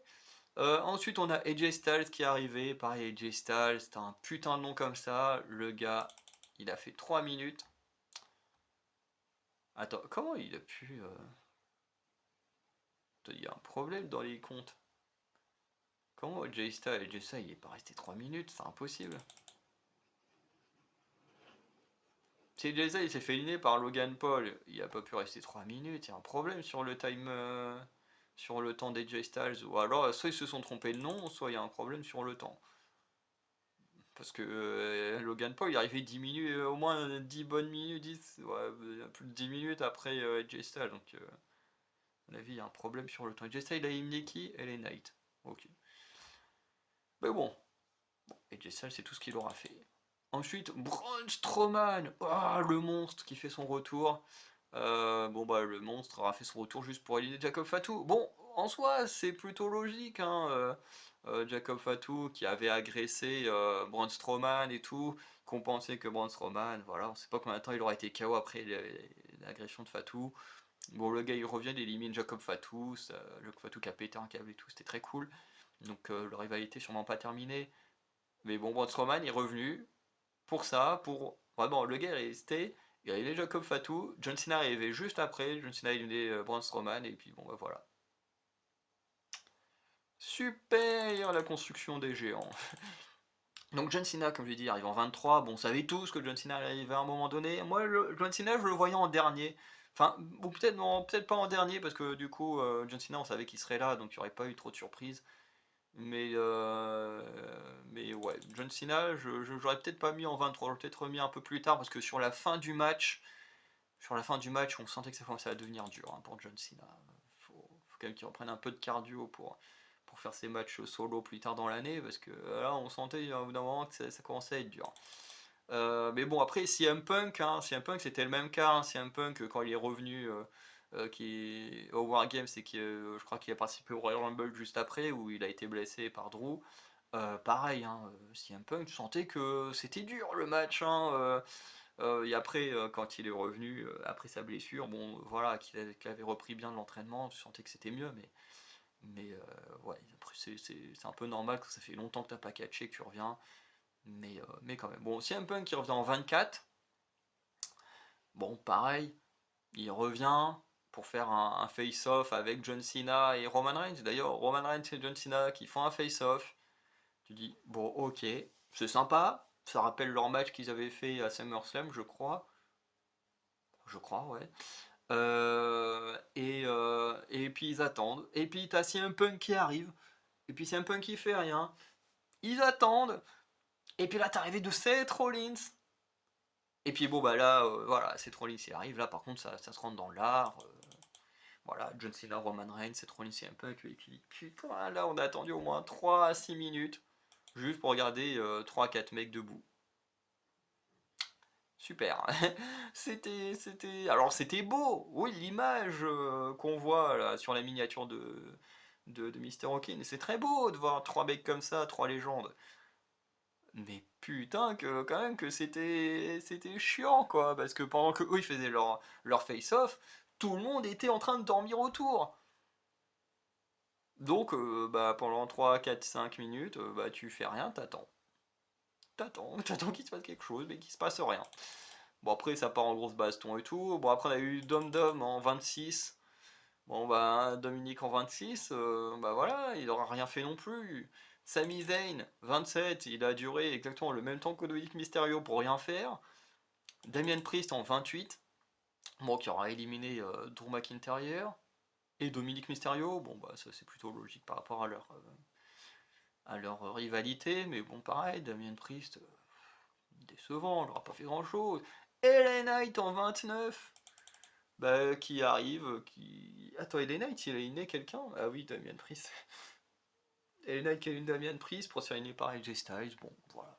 Ensuite, on a AJ Styles qui est arrivé. Pareil, AJ Styles, c'est un putain de nom comme ça. Le gars, il a fait 3 minutes. Attends, comment il a pu. Il y a un problème dans les comptes. Comment AJ Styles, il est pas resté 3 minutes, c'est impossible. Si AJ Styles il s'est fait éliminer par Logan Paul, il a pas pu rester 3 minutes, il y a un problème sur le time. Sur le temps d'AJ Styles. Ou alors, soit ils se sont trompés de nom, soit il y a un problème sur le temps. Parce que Logan Paul il est arrivé 10 minutes, au moins 10 bonnes minutes, 10, ouais, plus de 10 minutes après AJ Styles. Donc, à mon avis, il y a un problème sur le temps. AJ Styles, il a éliminé qui? LA Knight. Ok. Mais bon, AJ Styles, c'est tout ce qu'il aura fait. Ensuite, Braun Strowman, ah, le monstre qui fait son retour. Bon bah le monstre aura fait son retour juste pour éliminer Jacob Fatou. Bon, en soi, c'est plutôt logique, hein. Jacob Fatou qui avait agressé Braun Strowman et tout, qu'on pensait que Braun Strowman, voilà, on sait pas combien de temps il aura été KO après l'agression de Fatou. Bon, le gars il revient, il élimine Jacob Fatou, Jacob Fatou qui a pété un câble et tout, c'était très cool. Donc la rivalité sûrement pas terminée. Mais bon, Braun Strowman est revenu pour ça, pour vraiment le gars est resté. Il y avait les Jacob Fatou, John Cena est arrivé juste après, John Cena a éliminé Braun Strowman, et puis bon bah voilà. Super la construction des géants. Donc John Cena, comme je l'ai dit, arrive en 23. Bon, on savait tous que John Cena arrivait à un moment donné. Moi, John Cena, je le voyais en dernier. Enfin, ou peut-être non, peut-être pas en dernier, parce que du coup, John Cena, on savait qu'il serait là, donc il n'y aurait pas eu trop de surprises. Mais ouais, John Cena, j'aurais peut-être pas mis en 23, j'aurais peut-être remis un peu plus tard, parce que sur la fin du match, on sentait que ça commençait à devenir dur hein, pour John Cena. Faut quand même qu'il reprenne un peu de cardio pour faire ses matchs solo plus tard dans l'année, parce que là, on sentait au bout d'un moment que ça commençait à être dur. Mais bon, après, CM Punk, hein, CM Punk c'était le même cas. Hein, CM Punk, quand il est revenu au War Games, c'est que je crois qu'il a participé au Royal Rumble juste après, où il a été blessé par Drew. Pareil, hein, CM Punk, tu sentais que c'était dur le match. Hein, et après, quand il est revenu, après sa blessure, bon, voilà, qu'il avait repris bien de l'entraînement, tu sentais que c'était mieux, mais ouais, après, c'est un peu normal, que ça fait longtemps que t'as pas catché, que tu reviens, mais quand même. Bon, CM Punk qui revient en 24, bon, pareil, il revient pour faire un face-off avec John Cena et Roman Reigns. D'ailleurs, Roman Reigns et John Cena qui font un face-off, tu dis, bon, ok, c'est sympa, ça rappelle leur match qu'ils avaient fait à SummerSlam, je crois. Je crois, ouais. Et puis ils attendent. Et puis t'as CM Punk qui arrive. Et puis CM Punk qui fait rien. Ils attendent. Et puis là t'es arrivé de Seth Rollins. Et puis bon bah là, voilà, Seth Rollins il arrive. Là par contre ça se rentre dans l'art. Voilà, John Cena, Roman Reigns, Seth Rollins, CM Punk. Et puis putain, là on a attendu au moins 3 à 6 minutes. Juste pour regarder 3 à 4 mecs debout. Super. Alors c'était beau. Oui, l'image qu'on voit là sur la miniature de Mr. Hawking, c'est très beau de voir 3 mecs comme ça, 3 légendes. Mais putain que quand même que c'était chiant quoi, parce que pendant que eux ils faisaient leur face-off, tout le monde était en train de dormir autour. Donc, bah, pendant 3, 4, 5 minutes, bah, tu fais rien, t'attends. T'attends qu'il se passe quelque chose, mais qu'il se passe rien. Bon, après, ça part en grosse baston et tout. Bon, après, on a eu Dom Dom en 26. Bon, bah, Dominique en 26, bah voilà, il aura rien fait non plus. Sami Zayn, 27, il a duré exactement le même temps que Dominique Mysterio pour rien faire. Damien Priest en 28, bon, qui aura éliminé Drew McIntyre. Et Dominique Mysterio, bon, bah, ça c'est plutôt logique par rapport à leur rivalité, mais bon, pareil, Damien Priest, décevant, il n'aura pas fait grand chose. LA Knight en 29, bah, qui arrive, qui. Attends, LA Knight, il a éliminé quelqu'un? Ah oui, Damien Priest. LA Knight qui a une Damien Priest pour se faire éliminer par AJ Styles, bon, voilà.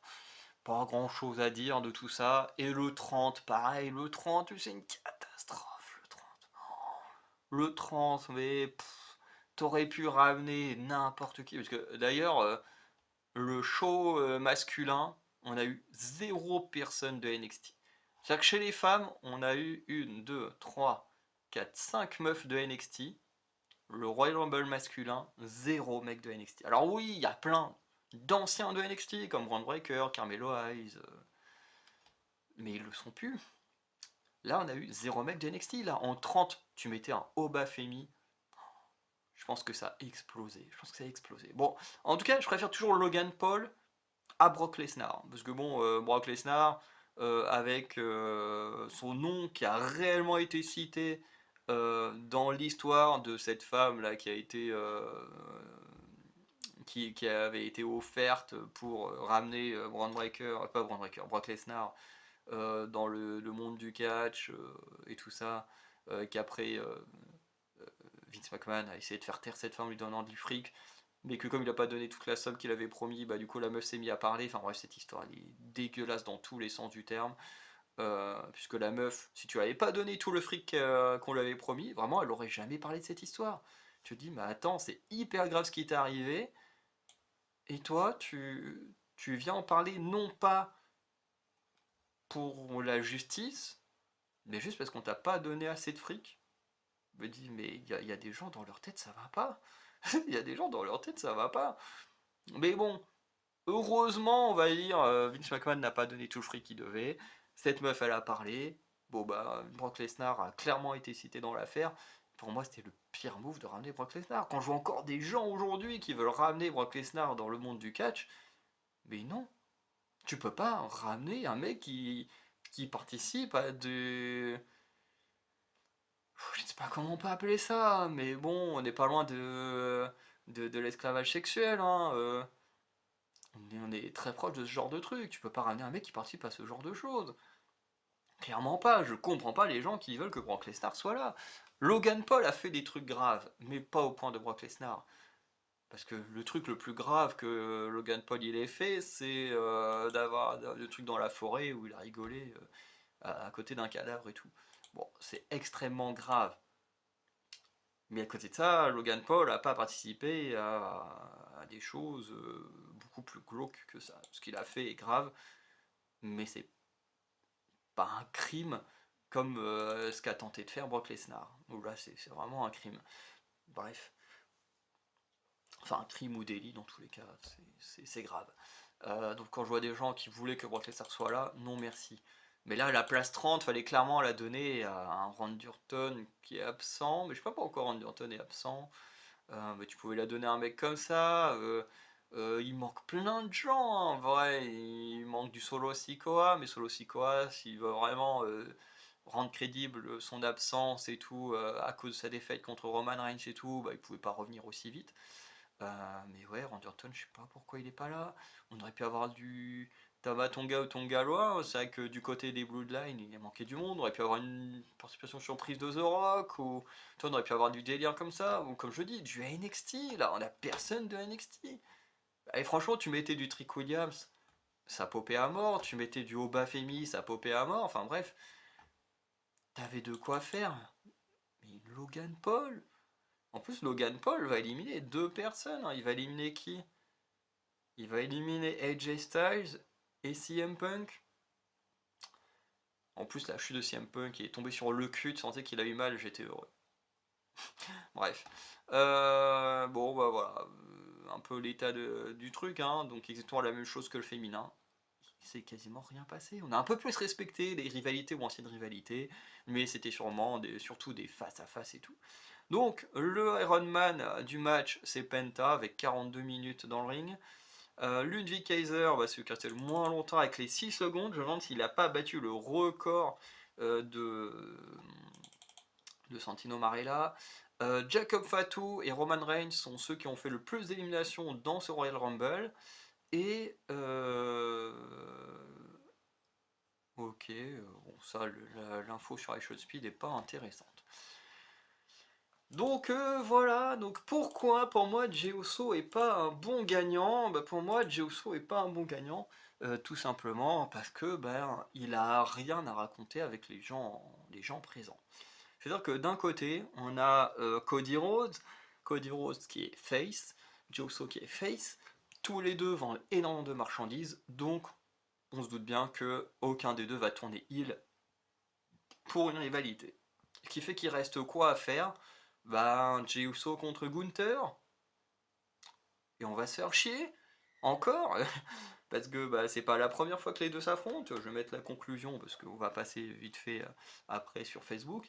Pas grand chose à dire de tout ça. Et le 30, pareil, le 30, c'est une catastrophe, le 30. Le 30, mais t'aurais pu ramener n'importe qui. Parce que d'ailleurs, le show masculin, on a eu zéro personne de NXT. C'est-à-dire que chez les femmes, on a eu une, deux, trois, quatre, cinq meufs de NXT. Le Royal Rumble masculin, zéro mec de NXT. Alors oui, il y a plein d'anciens de NXT, comme Braun Breaker, Carmelo Hayes, mais ils le sont plus. Là, on a eu zéro mec de NXT. Là, en 30, tu mettais un Oba Femi. Je pense que ça a explosé. Je pense que ça a explosé. Bon, en tout cas, je préfère toujours Logan Paul à Brock Lesnar. Parce que bon, Brock Lesnar, avec son nom qui a réellement été cité dans l'histoire de cette femme là qui a été qui avait été offerte pour ramener Brock Lesnar dans le monde du catch et tout ça, qu'après Vince McMahon a essayé de faire taire cette femme lui donnant du fric, mais que comme il n'a pas donné toute la somme qu'il avait promis, bah du coup la meuf s'est mise à parler. Enfin bref, cette histoire elle est dégueulasse dans tous les sens du terme. Puisque la meuf, si tu avais pas donné tout le fric qu'on lui avait promis, vraiment elle aurait jamais parlé de cette histoire. Tu te dis, mais attends, c'est hyper grave ce qui t'est arrivé, et toi tu viens en parler non pas pour la justice, mais juste parce qu'on t'a pas donné assez de fric. Je me dis, mais il y a des gens dans leur tête ça va pas. Il y a des gens dans leur tête ça va pas. Mais bon, heureusement, on va dire, Vince McMahon n'a pas donné tout le fric qu'il devait. Cette meuf, elle a parlé. Bon, bah, Brock Lesnar a clairement été cité dans l'affaire. Pour moi, c'était le pire move de ramener Brock Lesnar. Quand je vois encore des gens aujourd'hui qui veulent ramener Brock Lesnar dans le monde du catch, mais non, tu peux pas ramener un mec qui participe à des. Je ne sais pas comment on peut appeler ça, mais bon, on n'est pas loin de l'esclavage sexuel, hein. On est très proche de ce genre de truc. Tu peux pas ramener un mec qui participe à ce genre de choses. Clairement pas. Je comprends pas les gens qui veulent que Brock Lesnar soit là. Logan Paul a fait des trucs graves, mais pas au point de Brock Lesnar. Parce que le truc le plus grave que Logan Paul il ait fait, c'est d'avoir le truc dans la forêt où il a rigolé à côté d'un cadavre et tout. Bon, c'est extrêmement grave. Mais à côté de ça, Logan Paul n'a pas participé à des choses beaucoup plus glauques que ça. Ce qu'il a fait est grave, mais c'est pas un crime comme ce qu'a tenté de faire Brock Lesnar. Où là, c'est vraiment un crime. Bref. Enfin, un crime ou délit, dans tous les cas, c'est grave. Donc quand je vois des gens qui voulaient que Brock Lesnar soit là, non merci. Mais là, la place 30, fallait clairement la donner à un Randy Orton qui est absent. Mais je sais pas pourquoi Randy Orton est absent. Mais tu pouvais la donner à un mec comme ça. Il manque plein de gens, hein, en vrai. Il manque du Solo Sikoa, mais Solo Sikoa, s'il veut vraiment rendre crédible son absence et tout, à cause de sa défaite contre Roman Reigns et tout, bah, il pouvait pas revenir aussi vite. Mais ouais, Randy Orton, je sais pas pourquoi il est pas là. On aurait pu avoir du Tamatonga ou Tongaloa. C'est vrai que du côté des Bloodline, il a manqué du monde. On aurait pu avoir une participation surprise de The Rock. Ou on aurait pu avoir du délire comme ça. Ou comme je dis, du NXT. Là, on a personne de NXT. Et franchement, tu mettais du Trick Williams, ça popait à mort. Tu mettais du Oba Femi, ça popait à mort. Enfin bref, t'avais de quoi faire. Mais Logan Paul. En plus, Logan Paul va éliminer deux personnes, hein. Il va éliminer qui? Il va éliminer AJ Styles et CM Punk. En plus, la chute de CM Punk, il est tombé sur le cul, tu sentais qu'il a eu mal, j'étais heureux. Bref. Bon, bah voilà. Un peu l'état du truc, hein. Donc, exactement la même chose que le féminin. Il s'est quasiment rien passé. On a un peu plus respecté les rivalités ou anciennes rivalités, mais c'était sûrement surtout des face-à-face et tout. Donc, le Ironman du match, c'est Penta avec 42 minutes dans le ring. Ludwig Kaiser, bah, celui qui a resté le moins longtemps avec les 6 secondes. Je me demande s'il n'a pas battu le record de Santino Marella. Jacob Fatu et Roman Reigns sont ceux qui ont fait le plus d'éliminations dans ce Royal Rumble. Et ok, bon ça, l'info sur iShot Speed n'est pas intéressante. Donc voilà, donc pourquoi pour moi Jey Uso est pas un bon gagnant? Bah, pour moi Jey Uso est pas un bon gagnant, tout simplement parce que ben il a rien à raconter avec les gens présents. C'est-à-dire que d'un côté, on a Cody Rhodes qui est face, Jey Uso qui est face, tous les deux vendent énormément de marchandises, donc on se doute bien que aucun des deux va tourner heel pour une rivalité. Ce qui fait qu'il reste quoi à faire? Ben, Jey Uso contre Gunther, et on va se faire chier, encore, parce que bah, c'est pas la première fois que les deux s'affrontent, je vais mettre la conclusion, parce qu'on va passer vite fait après sur Facebook.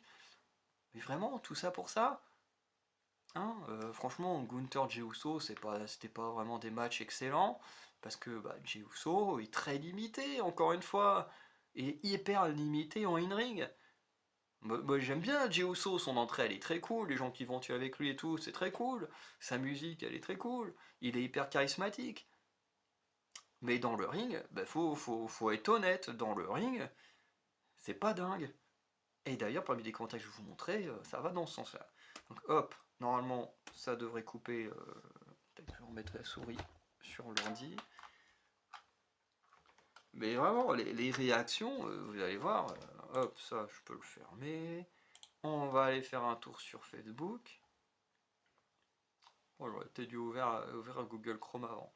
Mais vraiment, tout ça pour ça? Hein, franchement, Gunther Jey Uso, c'était pas vraiment des matchs excellents, parce que bah, Jey Uso est très limité, encore une fois, et hyper limité en in-ring. Moi, j'aime bien Jey Uso, son entrée elle est très cool, les gens qui vont tuer avec lui et tout, c'est très cool, sa musique elle est très cool, il est hyper charismatique. Mais dans le ring, bah, faut être honnête, dans le ring, c'est pas dingue. Et d'ailleurs, parmi les commentaires que je vais vous montrer, ça va dans ce sens-là. Donc hop, normalement, ça devrait couper. Peut-être que je vais remettre la souris sur l'ordi. Mais vraiment, les réactions, vous allez voir, hop, ça, je peux le fermer. On va aller faire un tour sur Facebook. Oh, j'aurais peut-être dû ouvrir Google Chrome avant.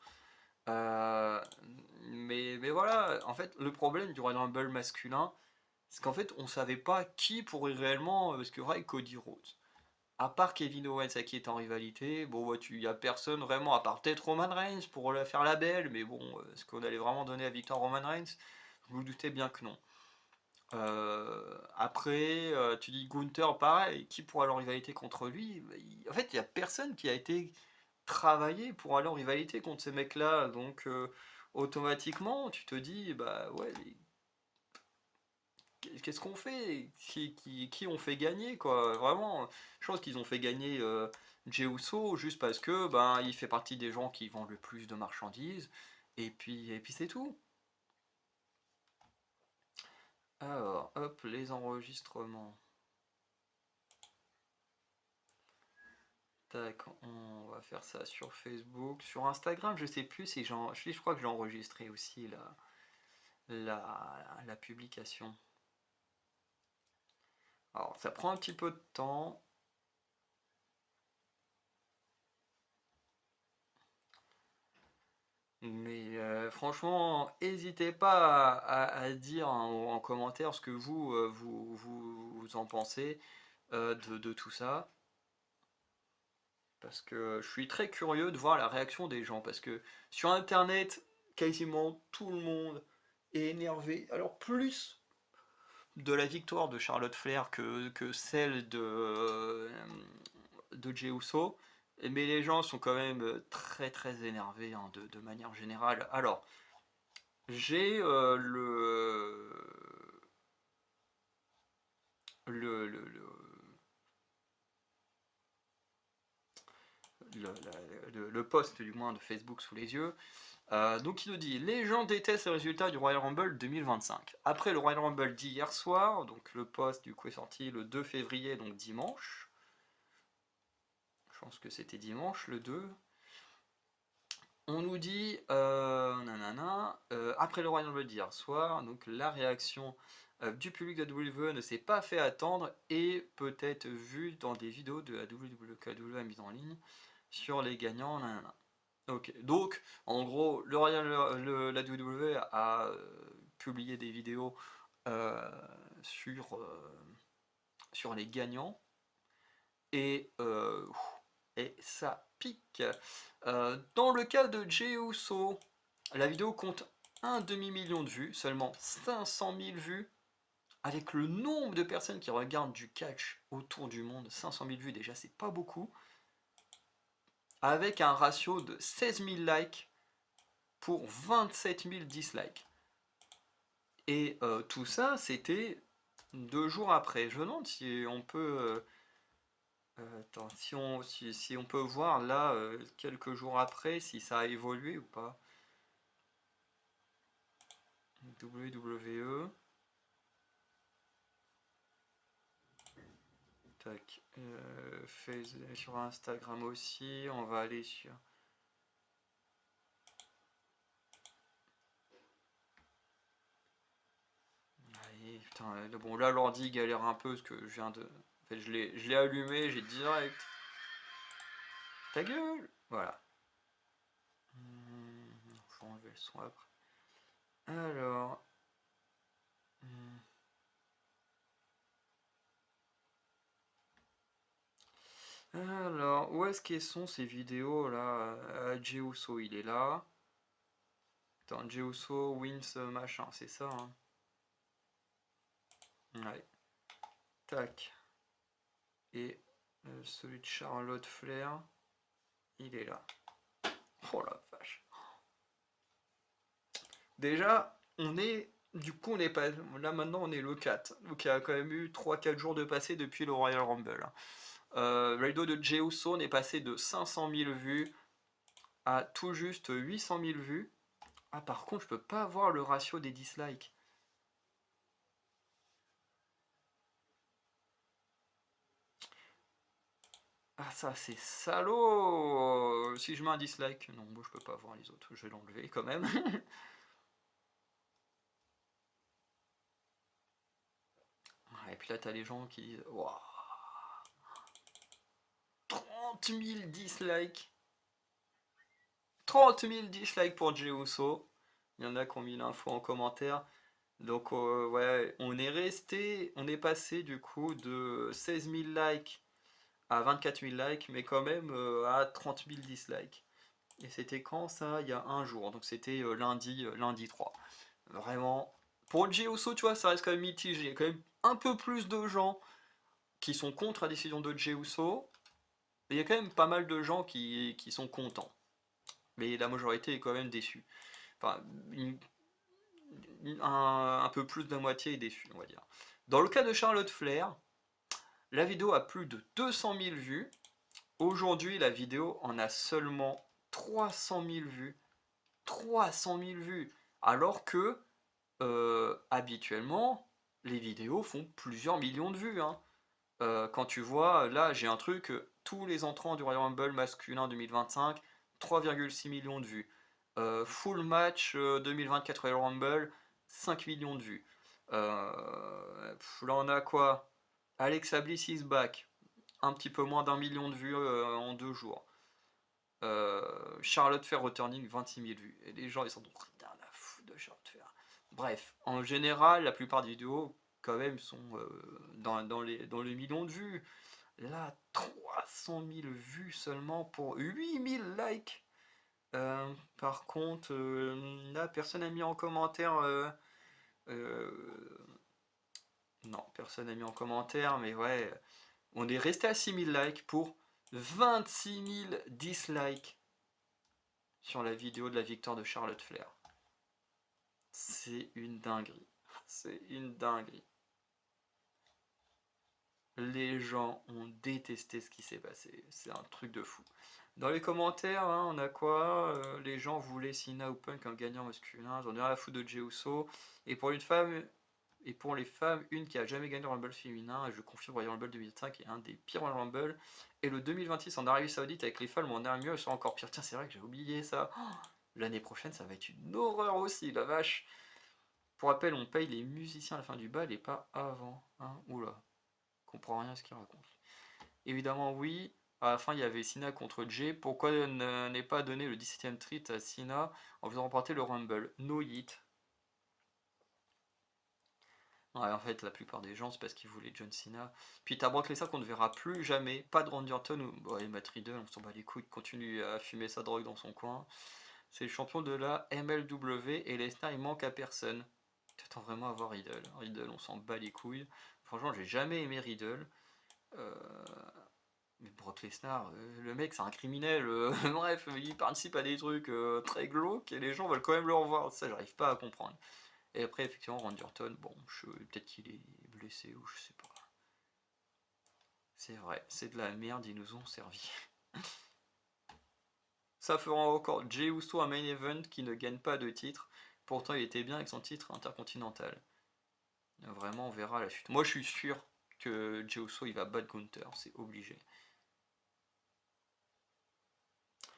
Euh, mais voilà, en fait, le problème du Royal Rumble masculin, c'est qu'en fait, on savait pas qui pourrait réellement, parce que vrai, Cody Rhodes. À part Kevin Owens à qui est en rivalité, bon, ouais, il y a personne vraiment, à part peut-être Roman Reigns pour la faire la belle, mais bon, est-ce qu'on allait vraiment donner la victoire à Roman Reigns? Je vous doutais bien que non. Après, tu dis Gunther, pareil, qui pourra aller en rivalité contre lui? Bah, en fait, il n'y a personne qui a été travaillé pour aller en rivalité contre ces mecs-là, donc automatiquement, tu te dis, bah ouais, qu'est-ce qu'on fait? Qui ont fait gagner, quoi? Vraiment, je pense qu'ils ont fait gagner Jey Uso juste parce que ben, il fait partie des gens qui vendent le plus de marchandises, et puis c'est tout. Alors, hop, les enregistrements. Tac, on va faire ça sur Facebook. Sur Instagram, je sais plus si je crois que j'ai enregistré aussi la publication. Alors, ça prend un petit peu de temps. Mais franchement, n'hésitez pas à dire en commentaire ce que vous en pensez de tout ça. Parce que je suis très curieux de voir la réaction des gens. Parce que sur Internet, quasiment tout le monde est énervé. Alors plus de la victoire de Charlotte Flair que celle de Jey Uso. Mais les gens sont quand même très très énervés hein, de manière générale. Alors, j'ai le, le, le, le post du moins de Facebook sous les yeux. Donc il nous dit les gens détestent les résultats du Royal Rumble 2025. Après le Royal Rumble d'hier soir, donc le post du coup est sorti le 2 février, donc dimanche. Je pense que c'était dimanche le 2. On nous dit après le Royal Rumble d'hier soir, donc la réaction du public de la WWE ne s'est pas fait attendre et peut être vue dans des vidéos de la WWE que la WWE a mis en ligne sur les gagnants. Nanana. Ok, donc en gros, la WWE a publié des vidéos euh, sur, sur les gagnants. Et, et ça pique. Dans le cas de Jey Uso, la vidéo compte un demi-million de vues, seulement 500 000 vues. Avec le nombre de personnes qui regardent du catch autour du monde, 500 000 vues déjà, c'est pas beaucoup. Avec un ratio de 16 000 likes pour 27 000 dislikes. Et tout ça, c'était 2 jours après. Je me demande si on peut... attends, si on peut voir là, quelques jours après, si ça a évolué ou pas. WWE. Tac. Sur Instagram aussi. On va aller sur... Allez, putain, bon là l'ordi galère un peu parce que je viens de... En fait, je l'ai allumé, j'ai direct... Ta gueule! Voilà. Faut enlever le son après. Alors... Alors, où est-ce qu'elles sont ces vidéos là? Jey Uso, il est là. Attends, Jey Uso wins machin, c'est ça, hein? Ouais. Tac. Et celui de Charlotte Flair, il est là. Oh la vache. Déjà, on est. Du coup, on est pas. Là maintenant, on est le 4. Donc il y a quand même eu 3-4 jours de passé depuis le Royal Rumble. La vidéo de Jey Uso est passé de 500 000 vues à tout juste 800 000 vues. Ah, par contre, je peux pas voir le ratio des dislikes. Ah, ça, c'est salaud! Si je mets un dislike, non, moi je peux pas voir les autres, je vais l'enlever quand même. Et puis là, t'as les gens qui disent waouh, 30 000 dislikes! 30 000 dislikes pour Jey Uso. Il y en a qui ont mis l'info en commentaire. Donc, ouais, on est passé du coup de 16 000 likes à 24 000 likes, mais quand même à 30 000 dislikes. Et c'était quand ça? Il y a un jour, donc c'était lundi 3. Vraiment, pour Jey Uso, tu vois, ça reste quand même mitigé. Il y a quand même un peu plus de gens qui sont contre la décision de Jey Uso, mais il y a quand même pas mal de gens qui sont contents. Mais la majorité est quand même déçue. Enfin, un peu plus de la moitié est déçue, on va dire. Dans le cas de Charlotte Flair, la vidéo a plus de 200 000 vues. Aujourd'hui, la vidéo en a seulement 300 000 vues. 300 000 vues. Alors que, habituellement, les vidéos font plusieurs millions de vues, hein. Quand tu vois, là, j'ai un truc, tous les entrants du Royal Rumble masculin 2025, 3,6 millions de vues. Full match 2024 Royal Rumble, 5 millions de vues. Là, on a quoi? Alexa Bliss is back, un petit peu moins d'1 million de vues en 2 jours. Charlotte Flair returning, 26 000 vues. Et les gens, ils sont donc rien à foutre de Charlotte Flair. Bref, en général, la plupart des vidéos, quand même, sont dans les millions de vues. Là, 300 000 vues seulement pour 8 000 likes. Par contre, là, personne n'a mis en commentaire. Non, personne n'a mis en commentaire, mais ouais, on est resté à 6 000 likes pour 26 000 dislikes sur la vidéo de la victoire de Charlotte Flair. C'est une dinguerie. C'est une dinguerie. Les gens ont détesté ce qui s'est passé. C'est un truc de fou. Dans les commentaires, hein, on a quoi? Les gens voulaient Cena ou Punk un gagnant masculin. J'en ai rien à foutre de Jey Uso. Et pour une femme, et pour les femmes, une qui a jamais gagné le Rumble féminin. Et je confirme, Royal Rumble 2005 est un des pires Royal Rumble. Et le 2026 en Arabie Saoudite avec les femmes, on a mieux, elles sont encore pires. Tiens, c'est vrai que j'ai oublié ça. Oh, l'année prochaine, ça va être une horreur aussi, la vache. Pour rappel, on paye les musiciens à la fin du bal et pas avant. Hein. Oula, je comprends rien à ce qu'ils racontent. Évidemment, oui. À la fin, il y avait Cena contre Jay. Pourquoi n'est pas donné le 17ème treat à Cena en faisant remporter le Rumble? No Hit. Ouais, en fait, la plupart des gens, c'est parce qu'ils voulaient John Cena. Puis t'as Brock Lesnar qu'on ne verra plus jamais. Pas de Randy Orton ou bon, et Matt Riddle, on s'en bat les couilles, il continue à fumer sa drogue dans son coin. C'est le champion de la MLW et Lesnar il manque à personne. T'attends vraiment à voir Riddle. Riddle, on s'en bat les couilles. Franchement, j'ai jamais aimé Riddle. Euh, Mais Brock Lesnar, le mec c'est un criminel. Bref, il participe à des trucs très glauques et les gens veulent quand même le revoir. Ça, j'arrive pas à comprendre. Et après, effectivement, Randy Orton, bon, peut-être qu'il est blessé ou je sais pas. C'est vrai, c'est de la merde, ils nous ont servi. Ça fera encore Jey Uso un main event qui ne gagne pas de titre. Pourtant, il était bien avec son titre intercontinental. Vraiment, on verra la suite. Moi, je suis sûr que Jey Uso il va battre Gunther, c'est obligé.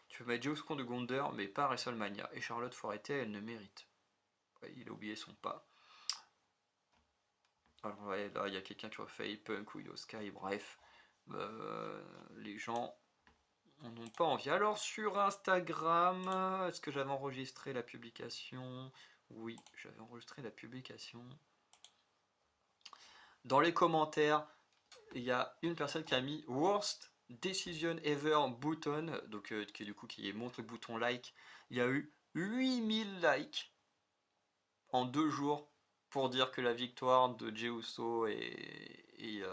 Tu peux mettre Jey Uso contre Gunther, mais pas à WrestleMania. Et Charlotte faut arrêter, elle ne mérite. Ouais, il a oublié son pas. Alors ouais, là, il y a quelqu'un qui refait Punk ou Io Sky, bref. Les gens on n'a pas envie. Alors sur Instagram, est-ce que j'avais enregistré la publication? Oui, j'avais enregistré la publication. Dans les commentaires, il y a une personne qui a mis Worst Decision Ever Button, donc qui du coup qui montre le bouton like. Il y a eu 8000 likes en 2 jours pour dire que la victoire de Jey Uso et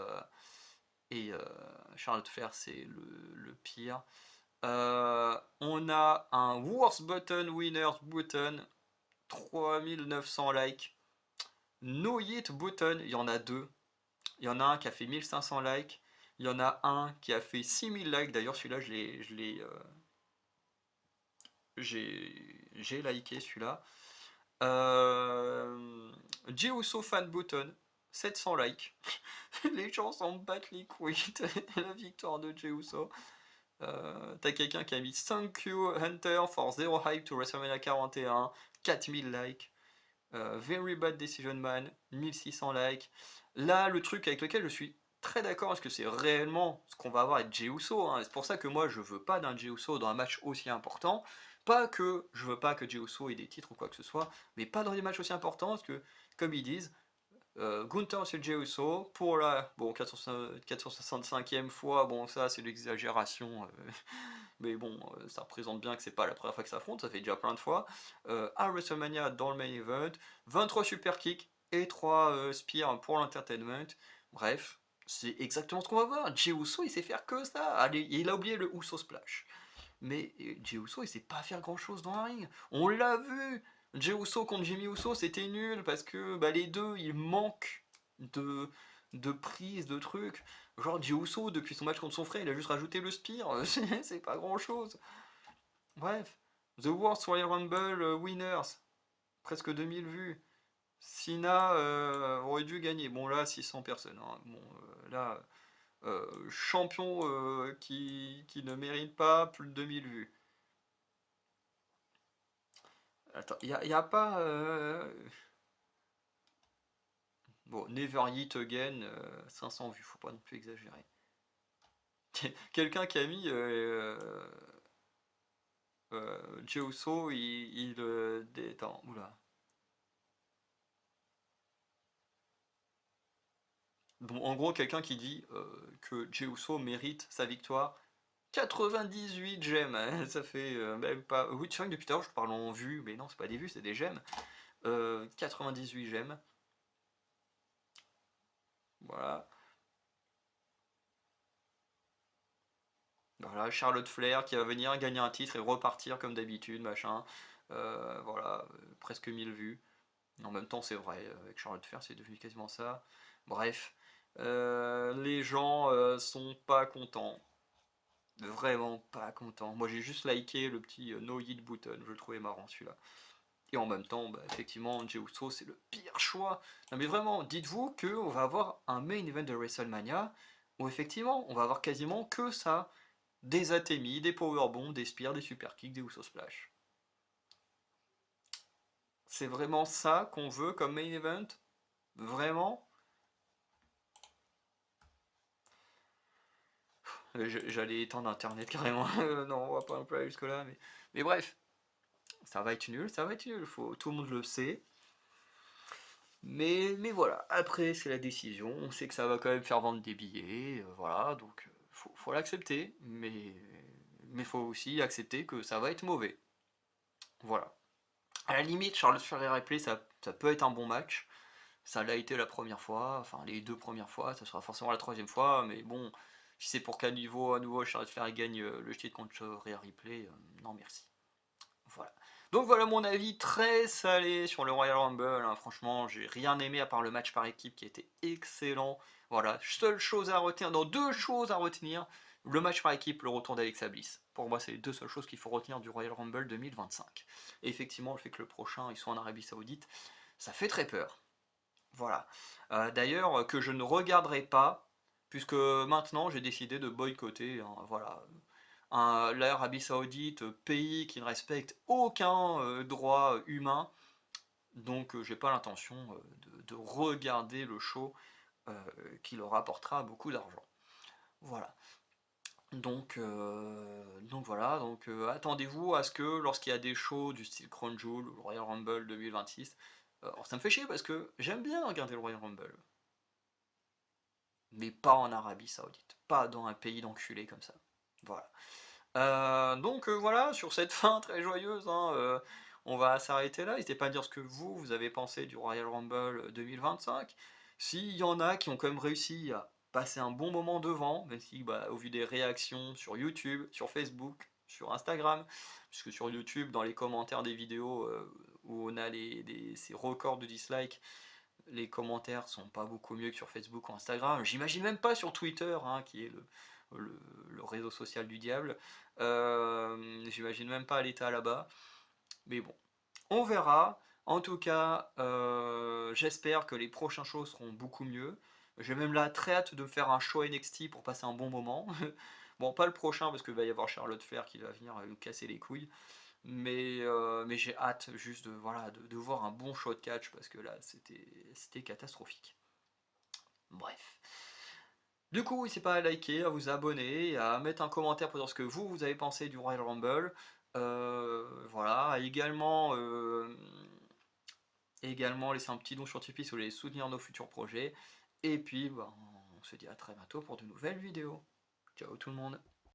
Charlotte Flair c'est le pire. On a un Worst Button Winners Button, 3900 likes. No Hit Button, il y en a deux. Il y en a un qui a fait 1500 likes. Il y en a un qui a fait 6000 likes. D'ailleurs, celui-là, j'ai liké celui-là. Jey Uso Fan Button, 700 likes. Les gens s'en battent les couilles de la victoire de Jey Uso. T'as quelqu'un qui a mis Thank you Hunter for zero hype to WrestleMania 41, 4000 likes. Very Bad Decision Man, 1600 likes. Là, le truc avec lequel je suis très d'accord, parce que c'est réellement ce qu'on va avoir avec Jey Uso. Hein. C'est pour ça que moi, je veux pas d'un Jey Uso dans un match aussi important. Pas que je veux pas que Jey Uso ait des titres ou quoi que ce soit, mais pas dans des matchs aussi importants, parce que, comme ils disent, Gunther c'est Jey Uso, pour la bon, 465e fois, bon ça c'est l'exagération, mais bon, ça représente bien que c'est pas la première fois que ça affronte, ça fait déjà plein de fois. À WrestleMania dans le main event, 23 super kicks et 3 spears pour l'entertainment. Bref, c'est exactement ce qu'on va voir. Jey Uso il sait faire que ça. Allez, il a oublié le Uso Splash. Mais Jey Uso il sait pas faire grand chose dans un ring. On l'a vu. Jey Uso contre Jimmy Uso c'était nul parce que bah, les deux ils manquent de, de prise, de trucs. Genre Jey Uso depuis son match contre son frère il a juste rajouté le spear. C'est pas grand chose. Bref. The Worst Royal Rumble Winners. Presque 2000 vues. Cena aurait dû gagner. Bon là 600 personnes. Hein. Bon là champion qui ne mérite pas plus de 2000 vues. Attends, y a pas. Bon, Never Eat Again, 500 vues, faut pas non plus exagérer. Quelqu'un qui a mis Jey Uso, attends, oula. Bon, en gros, quelqu'un qui dit que Jey Uso mérite sa victoire. 98 j'aime, hein, ça fait même pas. Oui, tu vois que depuis tout à l'heure je parle en vues, mais non, c'est pas des vues, c'est des j'aime. 98 j'aime. Voilà. Voilà, Charlotte Flair qui va venir gagner un titre et repartir comme d'habitude, machin. Voilà, presque 1000 vues. En même temps, c'est vrai, avec Charlotte Flair, c'est devenu quasiment ça. Bref, les gens sont pas contents. Vraiment pas contents. Moi, j'ai juste liké le petit No Hit Button, je le trouvais marrant celui-là. Et en même temps, bah, effectivement, Jey Uso, c'est le pire choix. Non mais vraiment, dites-vous qu'on va avoir un main event de WrestleMania où effectivement, on va avoir quasiment que ça. Des atémies, des powerbombs, des spears, des super kicks, des Uso Splash. C'est vraiment ça qu'on veut comme main event? Vraiment? J'allais éteindre internet carrément. Non, on va pas un peu aller jusque là, mais bref, ça va être nul, ça va être nul. Tout le monde le sait. Mais voilà, après c'est la décision, on sait que ça va quand même faire vendre des billets, voilà, donc faut l'accepter, mais faut aussi accepter que ça va être mauvais. Voilà. À la limite, Charlotte Flair et Ripley, ça peut être un bon match. Ça l'a été la première fois, enfin les deux premières fois, ça sera forcément la troisième fois, mais bon, si c'est pour qu'à nouveau Charlotte Flair gagne le titre contre Rhea Ripley, non merci. Voilà. Donc voilà mon avis très salé sur le Royal Rumble, hein. Franchement, j'ai rien aimé à part le match par équipe qui était excellent. Voilà, seule chose à retenir, non, deux choses à retenir, le match par équipe, le retour d'Alexa Bliss. Pour moi, c'est les deux seules choses qu'il faut retenir du Royal Rumble 2025. Et effectivement, le fait que le prochain, ils soit en Arabie Saoudite, ça fait très peur. Voilà. D'ailleurs, que je ne regarderai pas, puisque maintenant j'ai décidé de boycotter, hein, voilà, l'Arabie Saoudite, pays qui ne respecte aucun droit humain, donc j'ai pas l'intention de regarder le show qui leur apportera beaucoup d'argent. Voilà. Donc voilà, donc attendez-vous à ce que lorsqu'il y a des shows du style Crown Jewel ou le Royal Rumble 2026, alors ça me fait chier parce que j'aime bien regarder le Royal Rumble, mais pas en Arabie Saoudite, pas dans un pays d'enculés comme ça. Voilà. Voilà, sur cette fin très joyeuse, hein, on va s'arrêter là. N'hésitez pas à dire ce que vous avez pensé du Royal Rumble 2025. S'il y en a qui ont quand même réussi à passer un bon moment devant, même si bah, au vu des réactions sur YouTube, sur Facebook, sur Instagram, puisque sur YouTube, dans les commentaires des vidéos où on a ces records de dislikes, les commentaires sont pas beaucoup mieux que sur Facebook ou Instagram. J'imagine même pas sur Twitter, hein, qui est le réseau social du diable. J'imagine même pas l'état là-bas. Mais bon, on verra. En tout cas, j'espère que les prochains shows seront beaucoup mieux. J'ai même là très hâte de faire un show NXT pour passer un bon moment. Bon, pas le prochain parce qu'il va y avoir Charlotte Flair qui va venir nous casser les couilles. Mais j'ai hâte juste de voir un bon show de catch parce que là c'était catastrophique. Bref. Du coup, n'hésitez pas à liker, à vous abonner, à mettre un commentaire pour dire ce que vous avez pensé du Royal Rumble. Voilà, également laisser un petit don sur Tipeee si vous voulez soutenir nos futurs projets. Et puis, bah, on se dit à très bientôt pour de nouvelles vidéos. Ciao tout le monde.